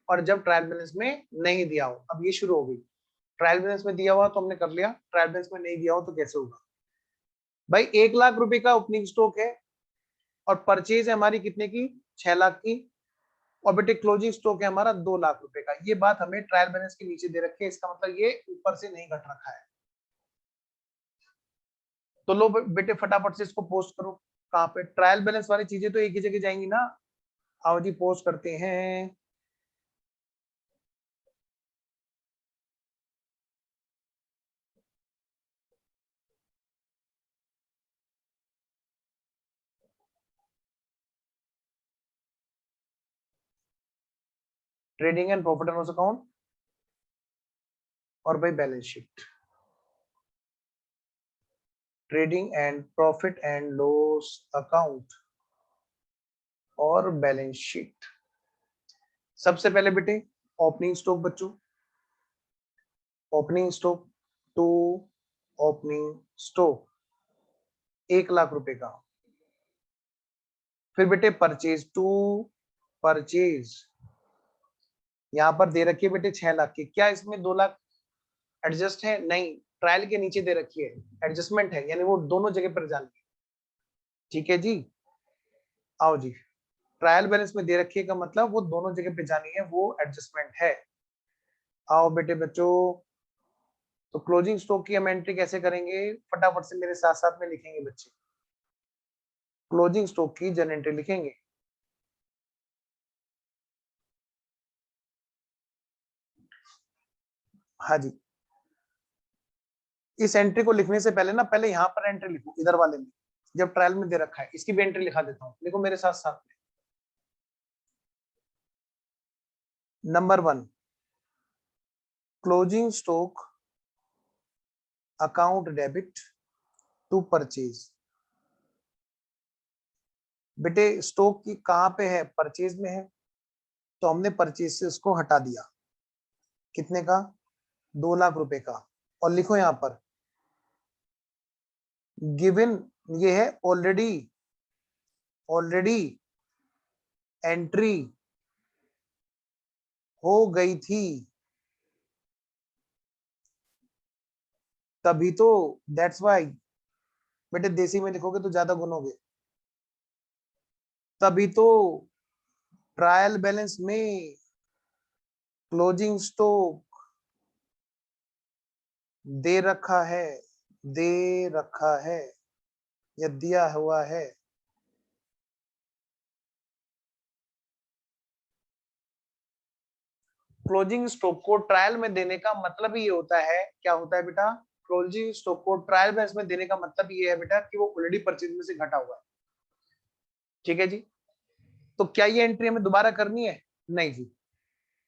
और जब ट्रायल बैलेंस में नहीं दिया हो। अब ये शुरू हो गई, ट्रायल बैलेंस में दिया हुआ तो हमने कर लिया, ट्रायल बैलेंस में नहीं दिया हो तो कैसे होगा? भाई 1 लाख रुपए का ओपनिंग स्टॉक है और परचेज है हमारी कितने की? 6 लाख की। और बेटे क्लोजिंग स्टॉक है हमारा 2 लाख रुपए का। ये बात हमें ट्रायल बैलेंस के नीचे दे रखी है, इसका मतलब ये ऊपर से नहीं घट रखा है। तो लो बेटे फटाफट से इसको पोस्ट करो। कहाँ पे? ट्रायल बैलेंस वाली चीजें तो एक ही जगह जाएंगी ना। आओ जी पोस्ट करते हैं। Trading and profit and loss account और भाई balance sheet, trading and profit and loss account और बैलेंस शीट। सबसे पहले बेटे ओपनिंग स्टॉक बच्चों, opening stock, to opening stock 1 lakh रुपए का। फिर बेटे परचेज टू परचेज, यहां पर दे रखी है बेटे 6 लाख की, क्या इसमें 2 लाख एडजस्ट है? नहीं, ट्रायल के नीचे दे रखी है, एडजस्टमेंट है, यानी वो दोनों जगह पर जानी है। ठीक है जी, आओ जी, ट्रायल बैलेंस में दे रखी है का मतलब वो दोनों जगह पे जानी है, वो एडजस्टमेंट है। आओ बेटे बच्चों, तो क्लोजिंग स्टॉक की हम एंट्री कैसे करेंगे, फटाफट से मेरे साथ साथ में लिखेंगे बच्चे। क्लोजिंग स्टॉक की जन एंट्री लिखेंगे। हाँ जी, इस एंट्री को लिखने से पहले ना, पहले यहां पर एंट्री लिखो, इधर वाले में जब ट्रायल में दे रखा है, इसकी भी एंट्री लिखा देता हूं, लिखो मेरे साथ साथ में। Number 1, closing stock account debit to purchase. बेटे स्टॉक की कहां पे है, परचेज में है, तो हमने परचेज से उसको हटा दिया, कितने का, 2 लाख रुपए का। और लिखो यहां पर गिवन, ये है ऑलरेडी, ऑलरेडी एंट्री हो गई थी, तभी तो, दैट्स वाई, बेटे देसी में लिखोगे तो ज्यादा गुनोगे, तभी तो ट्रायल बैलेंस में क्लोजिंग स्टॉक दे रखा है, दे रखा है या दिया हुआ है। क्लोजिंग स्टॉक को ट्रायल में देने का मतलब ही ये होता है, क्या होता है बेटा, क्लोजिंग स्टॉक को ट्रायल बैलेंस में देने का मतलब ये है बेटा कि वो ऑलरेडी परचेज में से घटा हुआ है। ठीक है जी, तो क्या ये एंट्री हमें दोबारा करनी है? नहीं जी,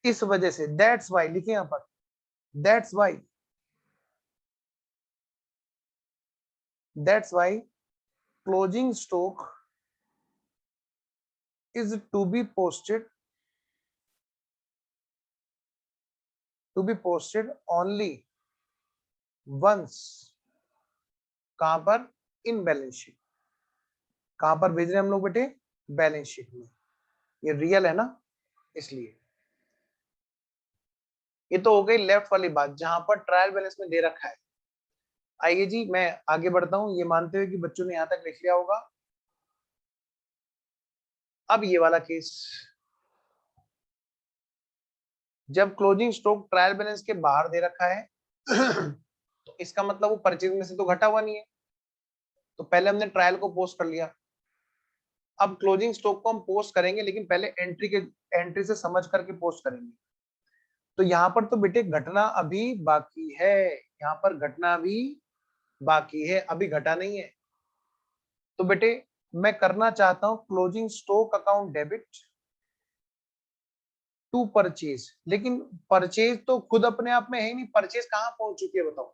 इस वजह से, दैट्स वाई लिखे यहां पर, that's why, that's why closing stock is to be posted, to be posted only once, कहां पर, इन बैलेंस शीट। कहां पर भेज रहे हैं हम लोग बेटे, बैलेंस शीट में, ये रियल है ना, इसलिए। ये तो हो गई लेफ्ट वाली बात, जहां पर ट्रायल बैलेंस में दे रखा है। आइए जी, मैं आगे बढ़ता हूं, ये मानते हुए कि बच्चों ने यहां तक लिख लिया होगा। अब ये वाला केस, जब क्लोजिंग स्टॉक ट्रायल बैलेंस के बाहर दे रखा है तो इसका मतलब वो परचेज में से तो घटा हुआ नहीं है, तो पहले हमने ट्रायल को पोस्ट कर लिया। अब क्लोजिंग स्टॉक को हम पोस्ट करेंगे, लेकिन पहले एंट्री से समझ करके पोस्ट करेंगे। तो यहाँ पर तो बेटे घटना अभी बाकी है, यहाँ पर घटना अभी बाकी है, अभी घटा नहीं है। तो बेटे मैं करना चाहता हूं closing stock account debit to purchase, लेकिन परचेज तो खुद अपने आप में है नहीं, परचेज कहां पहुंच चुकी है बताओ,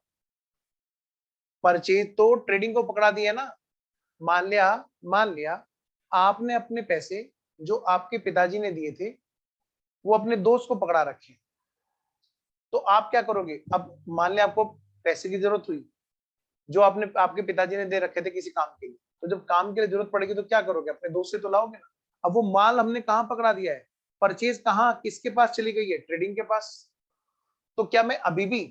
परचेज तो ट्रेडिंग को पकड़ा दिया ना। मान लिया आपने अपने पैसे जो आपके पिताजी ने दिए थे वो अपने दोस्त को पकड़ा रखे, तो आप क्या करोगे, अब मान लिया आपको पैसे की जरूरत हुई जो आपने आपके पिताजी ने दे रखे थे किसी काम के लिए, तो जब काम के लिए जरूरत पड़ेगी तो क्या करोगे, अपने दोस्त से तो लाओगे ना। अब वो माल हमने कहां पकड़ा दिया है, परचेज कहां, किसके पास चली गई है, ट्रेडिंग के पास। तो क्या मैं अभी भी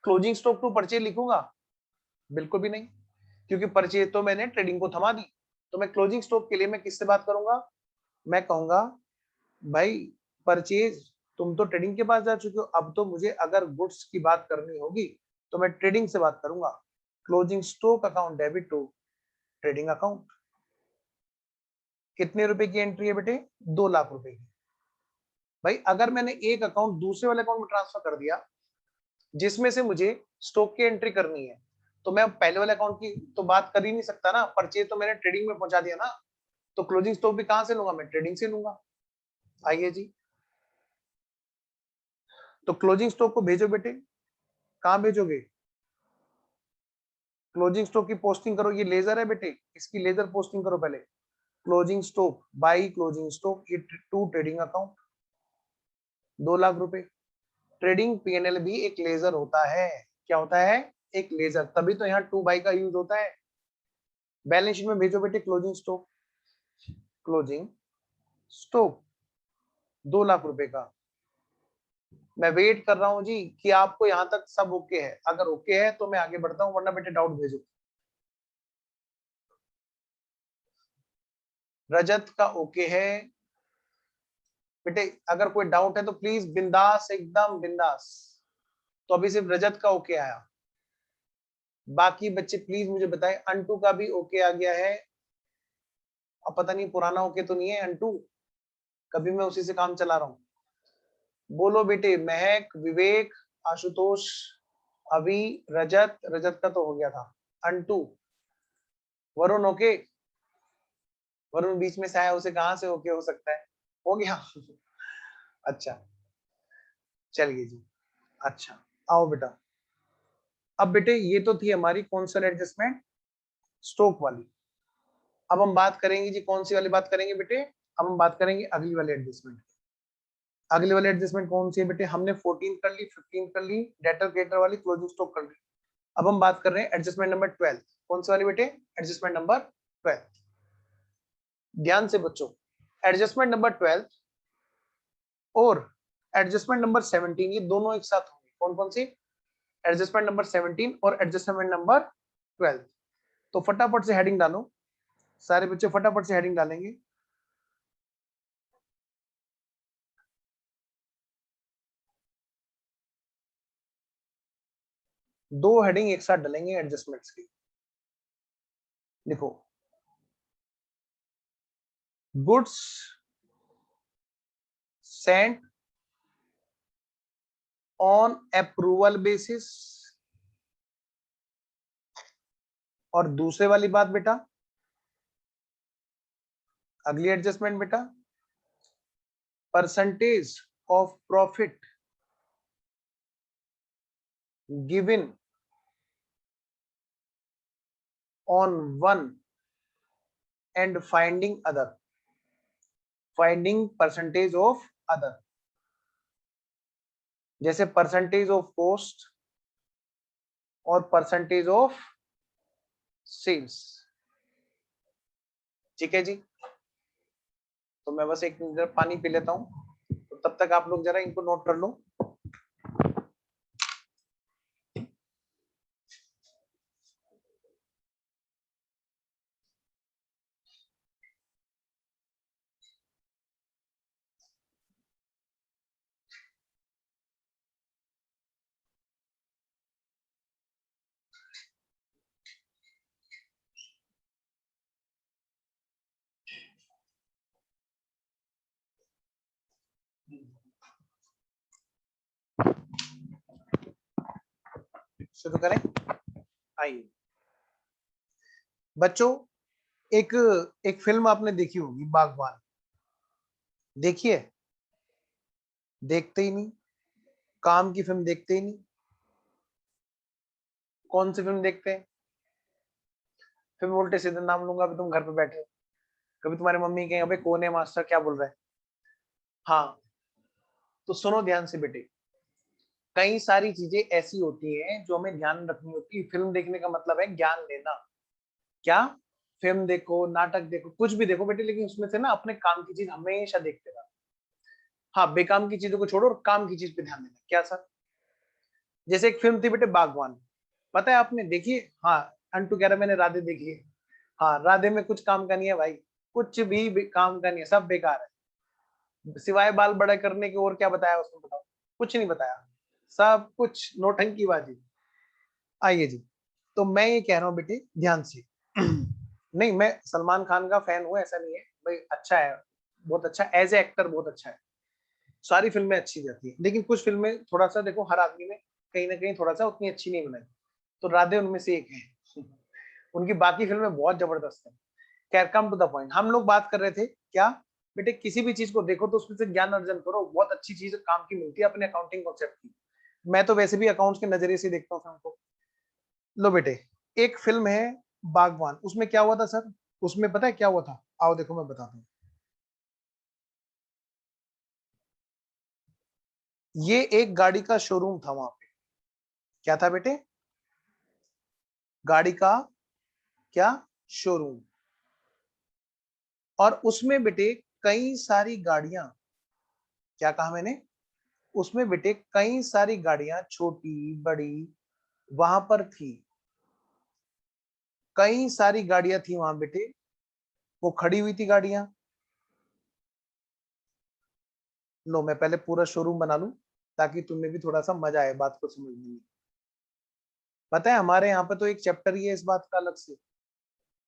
क्लोजिंग स्टॉक टू परचेज लिखूंगा, बिल्कुल भी नहीं, क्योंकि परचेज तो मैंने ट्रेडिंग को थमा दी। तो मैं क्लोजिंग स्टॉक के लिए मैं किससे बात करूंगा, मैं कहूंगा भाई परचेज तुम तो ट्रेडिंग के पास जा चुके हो, अब तो मुझे अगर गुड्स की बात करनी होगी तो मैं ट्रेडिंग से बात करूंगा, closing stock account debit to trading account. कितने रुपए की एंट्री है बेटे, 2 लाख रुपए की। भाई अगर मैंने एक अकाउंट दूसरे वाले अकाउंट में ट्रांसफर कर दिया जिसमें से मुझे स्टॉक की एंट्री करनी है, तो मैं पहले वाले अकाउंट की तो बात कर ही नहीं सकता ना, परचेज तो मैंने ट्रेडिंग में पहुंचा दिया ना, तो क्लोजिंग स्टॉक भी कहां से लूंगा, मैं ट्रेडिंग से लूंगा। आइए जी, तो क्लोजिंग स्टॉक को भेजो बेटे, कहां भेजोगे, क्लोजिंग स्टॉक की पोस्टिंग करो, ये लेजर है बेटे, इसकी लेजर पोस्टिंग करो पहले, closing stock by closing stock ये टू ट्रेडिंग अकाउंट, 2 लाख रुपए। ट्रेडिंग पीएनएल भी एक लेजर होता है, क्या होता है, एक लेजर, तभी तो यहाँ टू बाई का यूज होता है। बैलेंस शीट में भेजो बेटे closing stock, closing stock 2 lakh रुपए का। मैं वेट कर रहा हूं जी कि आपको यहां तक सब ओके है। अगर ओके है तो मैं आगे बढ़ता हूं, वरना बेटे डाउट भेजो। रजत का ओके है बेटे। अगर कोई डाउट है तो प्लीज बिंदास, एकदम बिंदास। तो अभी सिर्फ रजत का ओके आया। बाकी बच्चे प्लीज मुझे बताएं। अंटू का भी ओके आ गया है। अब पता नहीं पुराना ओके तो नहीं है अंटू, कभी मैं उसी से काम चला रहा हूं। बोलो बेटे, महक, विवेक, आशुतोष, अभी, रजत। रजत का तो हो गया था। अंटू, वरुण ओके। वरुण बीच में से आया, उसे कहां से ओके हो सकता है? हो गया। अच्छा, चलिए जी। अच्छा, आओ बेटा। अब बेटे ये तो थी हमारी कौन सा एडजस्टमेंट, स्टोक वाली। अब हम बात करेंगे जी, कौन सी वाली बात करेंगे बेटे? अब हम बात करेंगे अगली वाली एडजस्टमेंट। अगली वाली एडजस्टमेंट कौन सी है बेटे? हमने 14 कर ली, 15 कर ली, डेटर क्रेडिटर वाली, क्लोजिंग स्टॉक कर ली। अब हम बात कर रहे हैं एडजस्टमेंट नंबर 12। कौन सी वाली बेटे? Adjustment number 12। ध्यान से बच्चों, एडजस्टमेंट नंबर 12 और एडजस्टमेंट नंबर 17 ये दोनों एक साथ होंगे। कौन कौन सी? एडजस्टमेंट नंबर 17 और एडजस्टमेंट नंबर 12। तो फटाफट से हेडिंग डालो, सारे बच्चे फटाफट से हेडिंग डालेंगे। दो हेडिंग एक साथ डालेंगे एडजस्टमेंट्स की। लिखो, goods sent on approval basis. और दूसरे वाली बात बेटा, अगली एडजस्टमेंट बेटा, percentage of profit given on one and finding other. Finding percentage of other, जैसे परसेंटेज ऑफ कॉस्ट और परसेंटेज ऑफ सेल्स। ठीक है जी। तो मैं बस एक जरा पानी पी लेता हूं, तो तब तक आप लोग जरा इनको नोट कर लो। शुरू करें? आइए बच्चों, एक एक फिल्म आपने देखी होगी, बागबान। देखिए, देखते ही नहीं, काम की फिल्म देखते ही नहीं। कौन सी फिल्म देखते हैं? फिल्म उल्टे सीधे नाम लूंगा, अभी तुम घर पे बैठे हो, कभी तुम्हारी मम्मी कहें अबे कौन है मास्टर, क्या बोल रहा है? हाँ, तो सुनो ध्यान से बेटे। कई सारी चीजें ऐसी होती हैं जो हमें ध्यान रखनी होती है। फिल्म देखने का मतलब है ज्ञान लेना। क्या? फिल्म देखो, नाटक देखो, कुछ भी देखो बेटे, लेकिन उसमें से ना अपने काम की चीज हमेशा देखते रहो। हाँ, बेकाम की चीजों को छोड़ो और काम की चीज पे ध्यान देना। क्या सर? जैसे एक फिल्म थी बेटे बागवान, पता है आपने देखी है? हाँ, अंटू कह रहा मैंने राधे देखी है। हाँ, राधे में कुछ काम का नहीं है भाई, कुछ भी काम का नहीं है, सब बेकार है। सिवाय बाल बड़े करने के और क्या बताया उसने, बताओ? कुछ नहीं बताया, सब कुछ नौटंकीबाजी। आइए जी, तो मैं ये कह रहा हूँ बेटे ध्यान से। नहीं, मैं सलमान खान का फैन हूँ, ऐसा नहीं है भाई, अच्छा है, बहुत अच्छा एज ए एक्टर, बहुत अच्छा है। सारी फिल्में अच्छी जाती है, लेकिन कुछ फिल्में थोड़ा सा देखो, हर आदमी ने कहीं ना कहीं थोड़ा सा उतनी अच्छी नहीं बनाई। तो राधे उनमें से एक है। उनकी बाकी फिल्में बहुत जबरदस्त है। खैर, कम टू द पॉइंट, हम लोग बात कर रहे थे क्या बेटे, किसी भी चीज को देखो तो उसमें से ज्ञान अर्जन करो, बहुत अच्छी चीज काम की मिलती है अपने अकाउंटिंग कॉन्सेप्ट की। मैं तो वैसे भी अकाउंट्स के नजरिए से देखता हूँ फिल्म को। लो बेटे, एक फिल्म है बागवान, उसमें क्या हुआ था सर? उसमें पता है क्या हुआ था? आओ देखो मैं बताता हूँ। ये एक गाड़ी का शोरूम था वहां पे। क्या था बेटे? गाड़ी का क्या? शोरूम। और उसमें बेटे कई सारी गाड़ियां, क्या कहा मैंने, उसमें बेटे कई सारी गाड़ियां छोटी बड़ी वहां पर थी, कई सारी गाड़ियां थी वहां बेटे, वो खड़ी हुई थी गाड़ियां। लो मैं पहले पूरा शोरूम बना लूं ताकि तुम्हें भी थोड़ा सा मजा आए बात को समझने में। पता है हमारे यहाँ पे तो एक चैप्टर ही है इस बात का अलग से,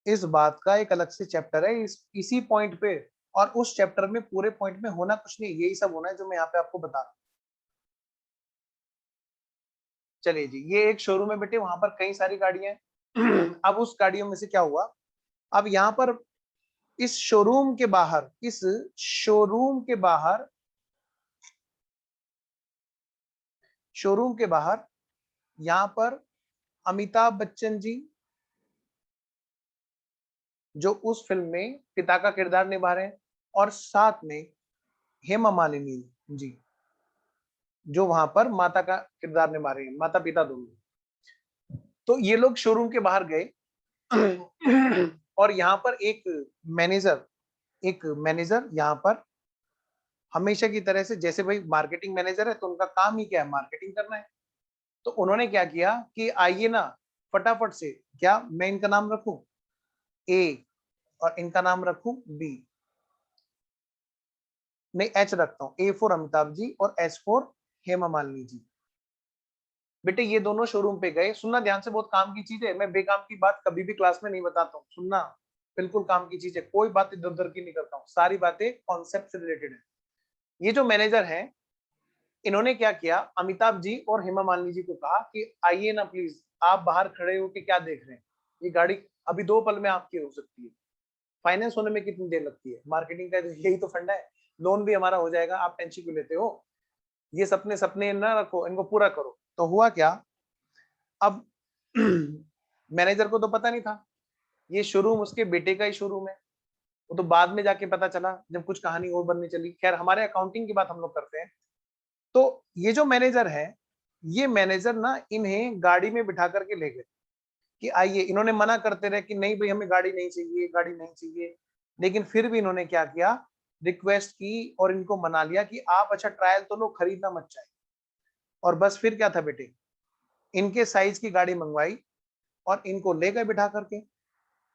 इस बात का एक अलग से चैप्टर है इसी पॉइंट पे। और उस चैप्टर में पूरे पॉइंट में होना कुछ नहीं, यही सब होना है जो मैं यहाँ पे आपको बता रहा हूँ। चलिए जी, ये एक शोरूम है बेटे, वहां पर कई सारी गाड़ियां हैं। अब उस गाड़ियों में से क्या हुआ, अब यहाँ पर इस शोरूम के बाहर, इस शोरूम के बाहर, शोरूम के बाहर यहाँ पर अमिताभ बच्चन जी, जो उस फिल्म में पिता का किरदार निभा रहे हैं, और साथ में हेमा मालिनी जी, जो वहां पर माता का किरदार निभा रहे हैं, माता पिता दोनों। तो ये लोग शोरूम के बाहर गए और यहाँ पर मैनेजर एक मैनेजर यहाँ पर हमेशा की तरह से, जैसे भाई मार्केटिंग मैनेजर है तो उनका काम ही क्या है, मार्केटिंग करना है। तो उन्होंने क्या किया कि आइए ना फटाफट से, क्या मैं इनका नाम रखूं ए और इनका नाम रखूं बी, नहीं एच रखता हूं, ए फॉर अमिताभ जी और एच फॉर हेमा मालिनी जी। बेटे ये दोनों शोरूम पे गए, सुनना ध्यान से, बहुत काम की चीज है, मैं बेकाम की बात कभी भी क्लास में नहीं बताता हूँ, सुनना, बिल्कुल काम की चीज है, कोई बात इधर उधर की नहीं करता हूँ, सारी बातें कॉन्सेप्ट से रिलेटेड है। ये जो मैनेजर है, इन्होंने क्या किया, अमिताभ जी और हेमा मालिनी जी को कहा कि आइए ना प्लीज, आप बाहर खड़े हो के क्या देख रहे हैं, ये गाड़ी अभी 2 पल में आपकी हो सकती है, फाइनेंस होने में कितनी देर लगती है, मार्केटिंग का यही तो फंडा है, लोन भी हमारा हो जाएगा, आप टेंशन क्यों लेते हो, ये सपने सपने ना रखो, इनको पूरा करो। तो हुआ क्या, अब मैनेजर को तो पता नहीं था ये शोरूम उसके बेटे का ही शोरूम है, वो तो बाद में जाके पता चला जब कुछ कहानी और बनने चली। खैर हमारे अकाउंटिंग की बात हम लोग करते हैं। तो ये जो मैनेजर है, ये मैनेजर ना इन्हें गाड़ी में बिठा करके ले गए कि आइए, इन्होंने मना करते रहे कि नहीं भाई हमें गाड़ी नहीं चाहिए, गाड़ी नहीं चाहिए, लेकिन फिर भी इन्होंने क्या किया, रिक्वेस्ट की और इनको मना लिया कि आप अच्छा ट्रायल तो लो, खरीदना मत चाहिए। और बस फिर क्या था बेटे, इनके साइज की गाड़ी मंगवाई और इनको ले गए बिठा करके,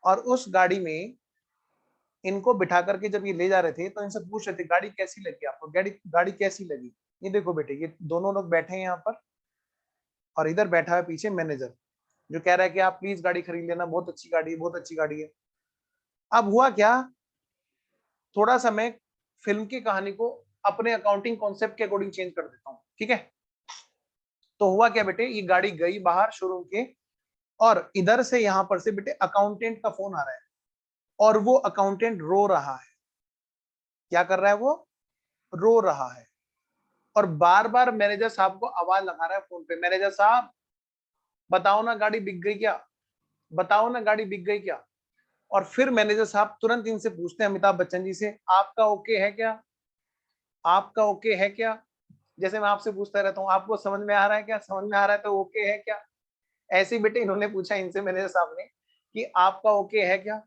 और उस गाड़ी में इनको बिठा करके जब ये ले जा रहे थे तो इनसे पूछ रहे थे गाड़ी कैसी लगी आपको, गाड़ी गाड़ी कैसी लगी। ये देखो बेटे, ये दोनों लोग बैठे हैं यहाँ पर, और इधर बैठा है पीछे मैनेजर, जो कह रहा है कि आप प्लीज गाड़ी खरीद लेना, बहुत अच्छी गाड़ी है, बहुत अच्छी गाड़ी है। अब हुआ क्या, थोड़ा सा मैं फिल्म की कहानी को अपने अकाउंटिंग कॉन्सेप्ट के अकॉर्डिंग चेंज कर देता हूँ, ठीक है। तो हुआ क्या बेटे, ये गाड़ी गई बाहर शोरूम के, और इधर से यहाँ पर से बेटे अकाउंटेंट का फोन आ रहा है, और वो अकाउंटेंट रो रहा है। क्या कर रहा है वो, रो रहा है, और बार बार मैनेजर साहब को आवाज लगा रहा है फोन पे, मैनेजर साहब बताओ ना गाड़ी बिक गई क्या, बताओ ना गाड़ी बिक गई क्या। और फिर मैनेजर साहब तुरंत इनसे पूछते हैं, अमिताभ बच्चन जी से, आपका ओके है क्या, आपका ओके है क्या। जैसे मैं आपसे पूछता रहता हूँ, आपको समझ में आ रहा है क्या, समझ में आ रहा है तो ओके है क्या। ऐसे ही बेटे इन्होंने पूछा इनसे, मैनेजर साहब ने, कि आपका ओके है क्या।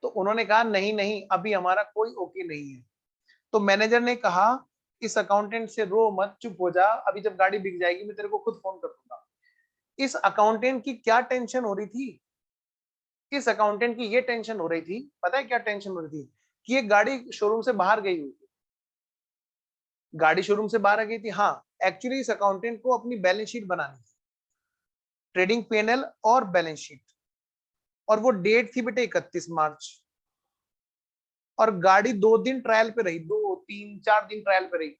तो उन्होंने कहा नहीं नहीं, अभी हमारा कोई ओके नहीं है। तो मैनेजर ने कहा, इस अकाउंटेंट से रो मत, चुप हो जा, अभी जब गाड़ी बिक जाएगी मैं तेरे को खुद फोन कर दूंगा। इस अकाउंटेंट की क्या टेंशन हो रही थी, इस अकाउंटेंट की ये टेंशन हो रही थी, पता है क्या टेंशन हो रही थी, कि ये गाड़ी शोरूम से बाहर गई हुई थी, गाड़ी शोरूम से बाहर आ गई थी। हाँ, एक्चुअली इस अकाउंटेंट को अपनी बैलेंस शीट बनानी थी, ट्रेडिंग पीएनएल और बैलेंस शीट, और वो डेट थी बेटे 31 मार्च। और गाड़ी 2 दिन ट्रायल पे रही, 2 3 4 दिन ट्रायल पे रही।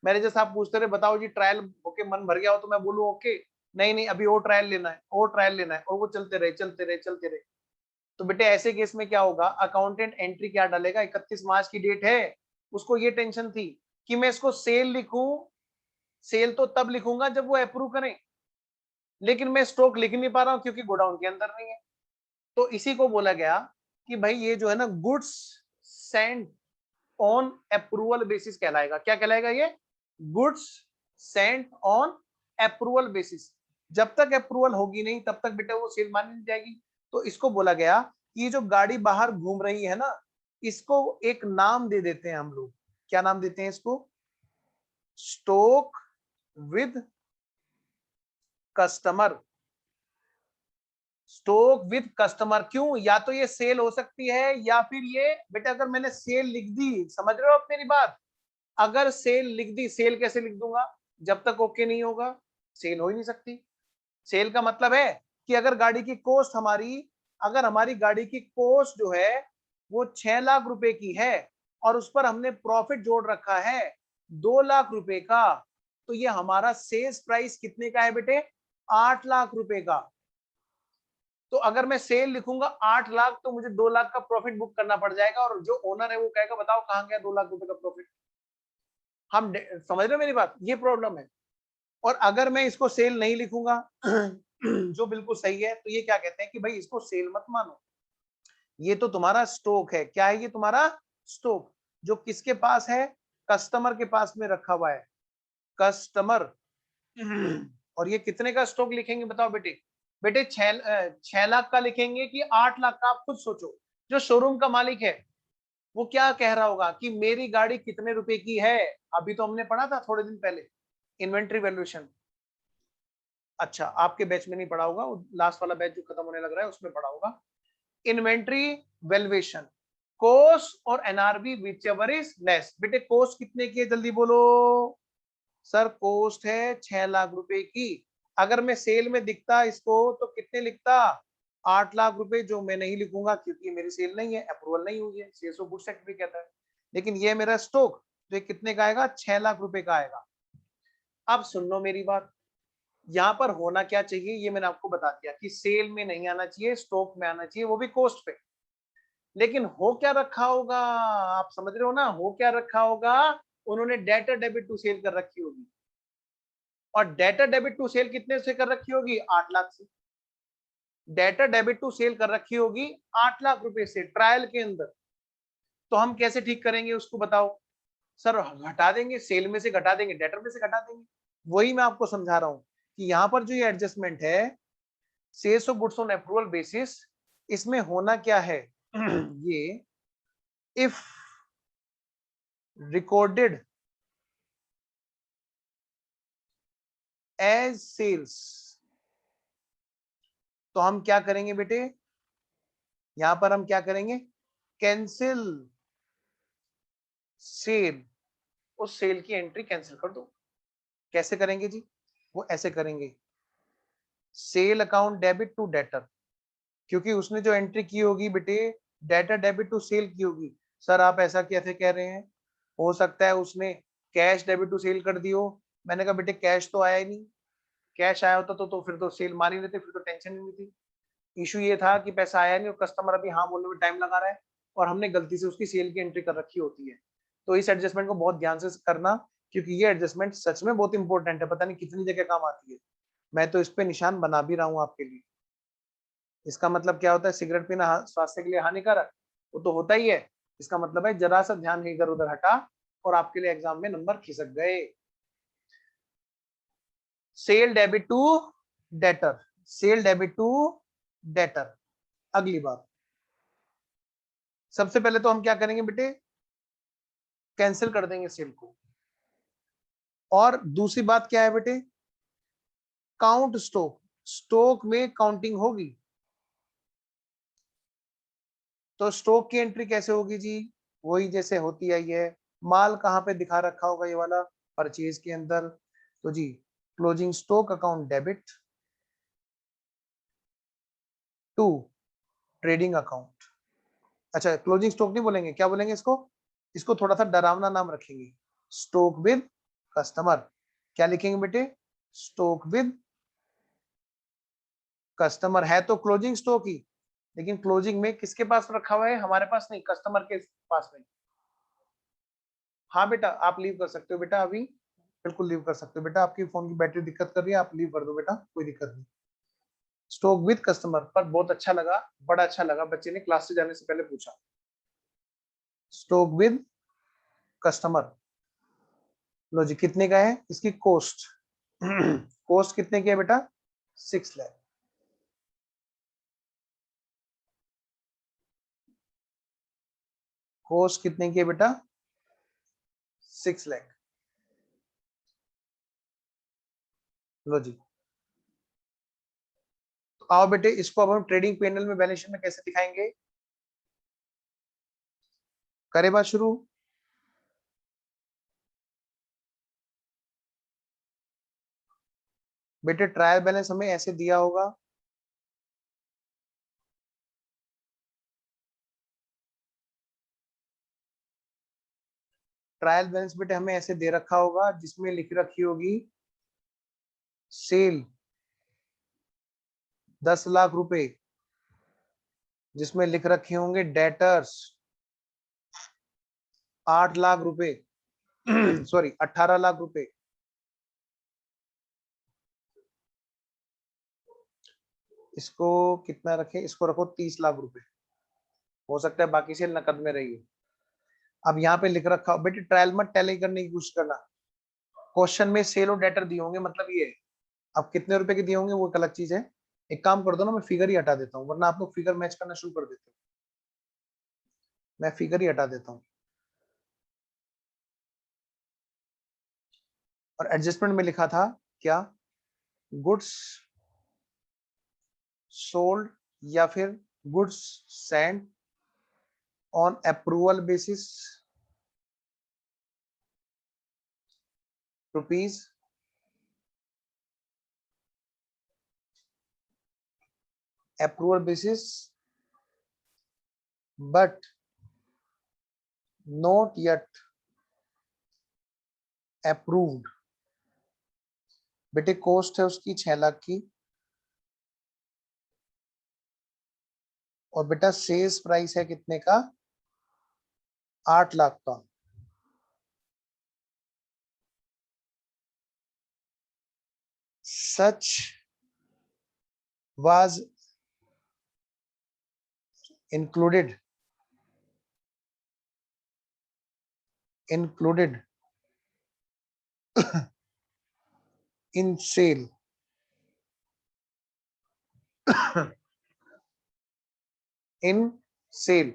मैनेजर साहब पूछते रहे, बताओ जी ट्रायल होके मन भर गया हो तो मैं बोलूं ओके, नहीं नहीं अभी और ट्रायल लेना है, और ट्रायल लेना है, और वो चलते रहे चलते रहे चलते रहे। तो बेटे ऐसे केस में क्या होगा, अकाउंटेंट एंट्री क्या डालेगा, 31 मार्च की डेट है, उसको ये टेंशन थी कि मैं इसको सेल लिखूं, सेल तो तब लिखूंगा जब वो अप्रूव करें, लेकिन मैं स्टॉक लिख नहीं पा रहा हूं क्योंकि गोडाउन के अंदर नहीं है। तो इसी को बोला गया कि भाई ये जो है ना, goods sent on approval basis कहलाएगा। क्या कहलाएगा ये, goods sent on approval basis. जब तक अप्रूवल होगी नहीं तब तक बेटा वो सेल मानी नहीं जाएगी। तो इसको बोला गया कि ये जो गाड़ी बाहर घूम रही है ना, इसको एक नाम दे देते हैं हम लोग, क्या नाम देते हैं इसको? Stock with customer. Stock with customer, क्यों? या तो ये सेल हो सकती है या फिर ये, बेटा अगर मैंने सेल लिख दी, समझ रहे हो आप मेरी बात? अगर सेल लिख दी, सेल कैसे लिख दूंगा? जब तक ओके नहीं होगा सेल हो ही नहीं सकती। सेल का मतलब है कि अगर गाड़ी की कॉस्ट हमारी, अगर हमारी गाड़ी की कॉस्ट जो है वो 6 लाख रुपए की है और उस पर हमने प्रॉफिट जोड़ रखा है 2 लाख रुपए का, तो ये हमारा सेल्स प्राइस कितने का है बेटे? 8 लाख रुपए का। तो अगर मैं सेल लिखूंगा 8 लाख तो मुझे 2 लाख का प्रॉफिट बुक करना पड़ जाएगा, और जो ओनर है वो कहेगा बताओ कहां गया 2 लाख रुपए का प्रॉफिट। हम समझ रहे हो मेरी बात? ये प्रॉब्लम है। और अगर मैं इसको सेल नहीं लिखूंगा जो बिल्कुल सही है, तो ये क्या कहते हैं कि भाई इसको सेल मत मानो, ये तो तुम्हारा स्टॉक है। क्या है ये? तुम्हारा स्टॉक, जो किसके पास है? कस्टमर के पास में रखा हुआ है, कस्टमर। और ये कितने का स्टॉक लिखेंगे बताओ बेटे? बेटे 6 लाख का लिखेंगे कि 8 लाख का? आप खुद सोचो। जो शोरूम का मालिक है वो क्या कह रहा होगा कि मेरी गाड़ी कितने रुपए की है? अभी तो हमने पढ़ा था थोड़े दिन पहले इन्वेंट्री वैल्यूएशन। अच्छा, आपके बैच में नहीं पढ़ा होगा, लास्ट वाला बैच जो खत्म होने लग रहा है उसमें पढ़ा होगा। इन्वेंट्री वैल्यूएशन, कोस्ट और NRB which ever is less. बेटे कोस्ट कितने की है जल्दी बोलो? सर कोस्ट है 6 लाख रुपए की। अगर मैं सेल में दिखता इसको तो कितने लिखता? 8 लाख रुपए, जो मैं नहीं लिखूंगा क्योंकि मेरी सेल नहीं है, अप्रूवल नहीं हुई है, सीएसओ गुड्स एक्ट भी कहता है। लेकिन ये मेरा स्टॉक, तो ये कितने का आएगा? 6 लाख रुपए का आएगा। अब सुन लो मेरी बात, यहाँ पर होना क्या चाहिए ये मैंने आपको बता दिया कि सेल में नहीं आना चाहिए, स्टॉक में आना चाहिए, वो भी कोस्ट पे। लेकिन हो क्या रखा होगा? आप समझ रहे हो ना? हो क्या रखा होगा? उन्होंने डेटर डेबिट टू सेल कर रखी होगी, और डेटर डेबिट टू सेल कितने से कर रखी होगी? 8 लाख से। डेटर डेबिट टू सेल कर रखी होगी 8 लाख रुपए से ट्रायल के अंदर। तो हम कैसे ठीक करेंगे उसको बताओ? सर घटा देंगे, सेल में से घटा देंगे, डेटर में से घटा देंगे। वही मैं आपको समझा रहा हूं कि यहाँ पर जो ये एडजस्टमेंट है, sales of goods on approval basis, इसमें होना क्या है? ये इफ रिकॉर्डेड एज सेल्स, तो हम क्या करेंगे बेटे? यहां पर हम क्या करेंगे? कैंसिल सेल, उस सेल की एंट्री कैंसिल कर दो। कैसे करेंगे जी? वो ऐसे करेंगे, sale account debit to debtor, क्योंकि उसने जो एंट्री की होगी बेटे, डेटर डेबिट टू सेल की होगी। सर आप ऐसा कैसे कह रहे हैं? हो सकता है उसने कैश डेबिट टू सेल कर दी हो। मैंने कहा बेटे कैश तो आया ही नहीं, कैश आया होता तो फिर तो सेल मान ही लेते, फिर तो टेंशन नहीं थी। इशू ये था कि पैसा आया नहीं और कस्टमर अभी हाँ बोलने में टाइम लगा रहा है, और हमने गलती से उसकी सेल की एंट्री कर रखी होती है। तो इस एडजस्टमेंट को बहुत ध्यान से करना, क्योंकि ये एडजस्टमेंट सच में बहुत इंपॉर्टेंट है, पता नहीं कितनी जगह काम आती है। मैं तो इस पे निशान बना भी रहा हूँ आपके लिए। इसका मतलब क्या होता है? सिगरेट पीना स्वास्थ्य के लिए हानिकारक, वो तो होता ही है। इसका मतलब है जरा सा ध्यान इधर उधर हटा और आपके लिए एग्जाम में नंबर खिसक गए। Sale debit to debtor, sale debit to debtor. अगली बात, सबसे पहले तो हम क्या करेंगे बेटे? कैंसिल कर देंगे सेल को। और दूसरी बात क्या है बेटे? काउंट स्टॉक, स्टॉक में काउंटिंग होगी। तो स्टॉक की एंट्री कैसे होगी जी? वही जैसे होती आई है। माल कहां पे दिखा रखा होगा? ये वाला परचेज के अंदर। तो जी closing stock account debit to trading account. अच्छा क्लोजिंग स्टॉक नहीं बोलेंगे, क्या बोलेंगे इसको? इसको थोड़ा सा डरावना नाम रखेंगे, स्टॉक विद कस्टमर। क्या लिखेंगे बेटे? Stock with customer. है तो क्लोजिंग स्टॉक ही, लेकिन क्लोजिंग में किसके पास रखा हुआ है? हमारे पास नहीं, कस्टमर के पास में। हाँ बेटा आप लीव कर सकते हो बेटा, अभी बिल्कुल लीव कर सकते हो बेटा। आपकी फोन की बैटरी दिक्कत कर रही है, आप लीव कर दो बेटा, कोई दिक्कत नहीं। स्टॉक विद कस्टमर पर बहुत अच्छा लगा, बड़ा अच्छा लगा, बच्चे ने क्लास से जाने से पहले पूछा। स्टॉक विद कस्टमर, लो जी कितने का है? इसकी कॉस्ट कॉस्ट कितने की है बेटा? 6 लाख। कोस्ट कितने की है बेटा? 6 लाख। लो जी, तो आओ बेटे इसको अब हम ट्रेडिंग पैनल में बैलेंस शीट में कैसे दिखाएंगे? करें बात शुरू। बेटे ट्रायल बैलेंस हमें ऐसे दिया होगा, ट्रायल बैलेंस बेटे हमें ऐसे दे रखा होगा जिसमें लिख रखी होगी सेल 10 लाख रुपए, जिसमें लिख रखे होंगे डेटर्स 8 लाख रुपए सॉरी 18 लाख रुपए। इसको कितना रखे? इसको रखो 30 लाख रुपए, हो सकता है बाकी सेल नकद में रही है। अब यहाँ पे लिख रखा हो बेटे ट्रायल मत टैली करने की कोशिश करना, क्वेश्चन में सेल और डेटर दिए होंगे, मतलब ये है। अब कितने रुपए के दिए होंगे वो एक अलग चीज है। एक काम कर दो ना, मैं फिगर ही हटा देता हूँ, वरना आप लोग फिगर मैच करना शुरू कर देते हो। मैं फिगर ही हटा देता हूँ और एडजस्टमेंट में लिखा था क्या? गुड्स सोल्ड या फिर goods send on approval basis rupees approval basis but not yet approved. बेटे कॉस्ट है उसकी 6 लाख की, और बेटा सेल्स प्राइस है कितने का? 8 लाख का। सच was included in sale in sale।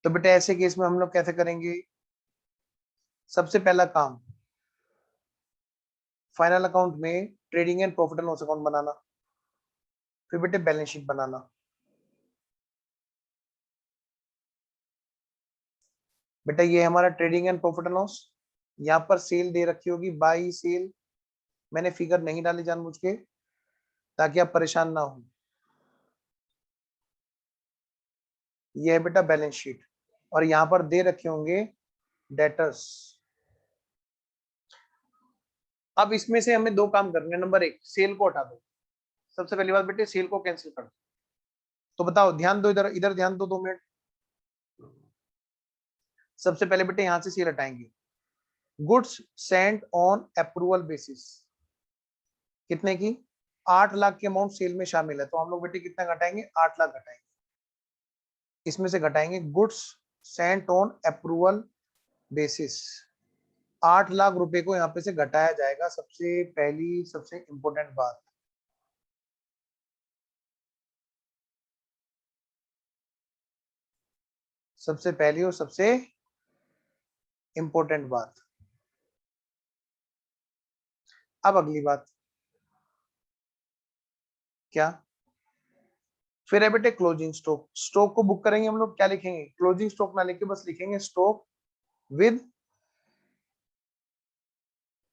तो बेटा ऐसे केस में हम लोग कैसे करेंगे? सबसे पहला काम फाइनल अकाउंट में trading and profit and loss account बनाना, फिर बेटे बैलेंस शीट बनाना। बेटा ये हमारा trading and profit and loss, यहाँ पर सेल दे रखी होगी बाई सेल, मैंने फिगर नहीं डाली जानबूझ के ताकि आप परेशान ना हो। ये है बेटा बैलेंस शीट, और यहाँ पर दे रखे होंगे डेटर्स। अब इसमें से हमें दो काम करने हैं। नंबर एक, सेल को हटा दो। सबसे पहली बात बेटे सेल को कैंसिल कर दो। तो बताओ, ध्यान दो, इधर इधर ध्यान दो 2 मिनट। सबसे पहले बेटे यहां से सेल हटाएंगे। Goods sent on approval basis कितने की? 8 लाख की अमाउंट सेल में शामिल है, तो हम लोग बेटे कितना घटाएंगे? 8 लाख घटाएंगे। इसमें से घटाएंगे goods sent on approval basis, 8 lakh रुपए को यहाँ पे से घटाया जाएगा। सबसे पहली सबसे इंपॉर्टेंट बात, सबसे पहली और सबसे इंपॉर्टेंट बात। अब अगली बात क्या? फिर है बेटे क्लोजिंग स्टॉक। स्टॉक को बुक करेंगे हम लोग, क्या लिखेंगे? क्लोजिंग स्टॉक ना लिखे, बस लिखेंगे stock with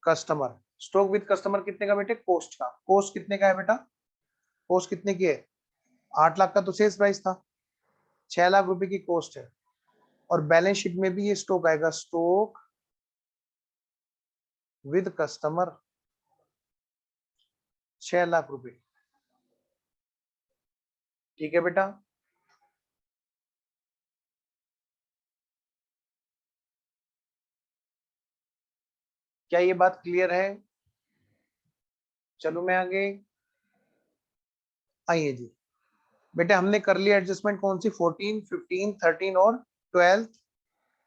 customer. Stock with customer कितने का बेटे? कॉस्ट का। कॉस्ट कितने का है बेटा? कॉस्ट कितने की है? 8 लाख का तो सेल्स प्राइस था, 6 लाख रुपए की कॉस्ट है। और बैलेंस शीट में भी ये स्टॉक आएगा, स्टॉक विद कस्टमर 6 लाख रुपए। ठीक है बेटा, क्या ये बात क्लियर है? चलो मैं आगे। आइए जी बेटे, हमने कर लिया एडजस्टमेंट कौन सी? 14, 15, 13 और 12,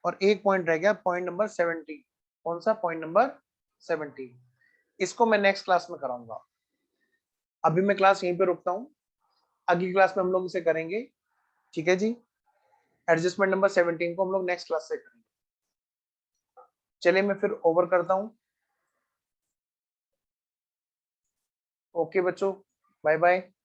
और एक पॉइंट रह गया, पॉइंट नंबर 17। कौन सा? Point number 17। इसको मैं नेक्स्ट क्लास में कराऊंगा, अभी मैं क्लास यहीं पे रुकता हूँ। अगली क्लास में हम लोग इसे करेंगे ठीक है जी। एडजस्टमेंट नंबर 17 को हम लोग नेक्स्ट क्लास से करेंगे। चलिए मैं फिर ओवर करता हूँ। ओके बच्चों, बाय बाय।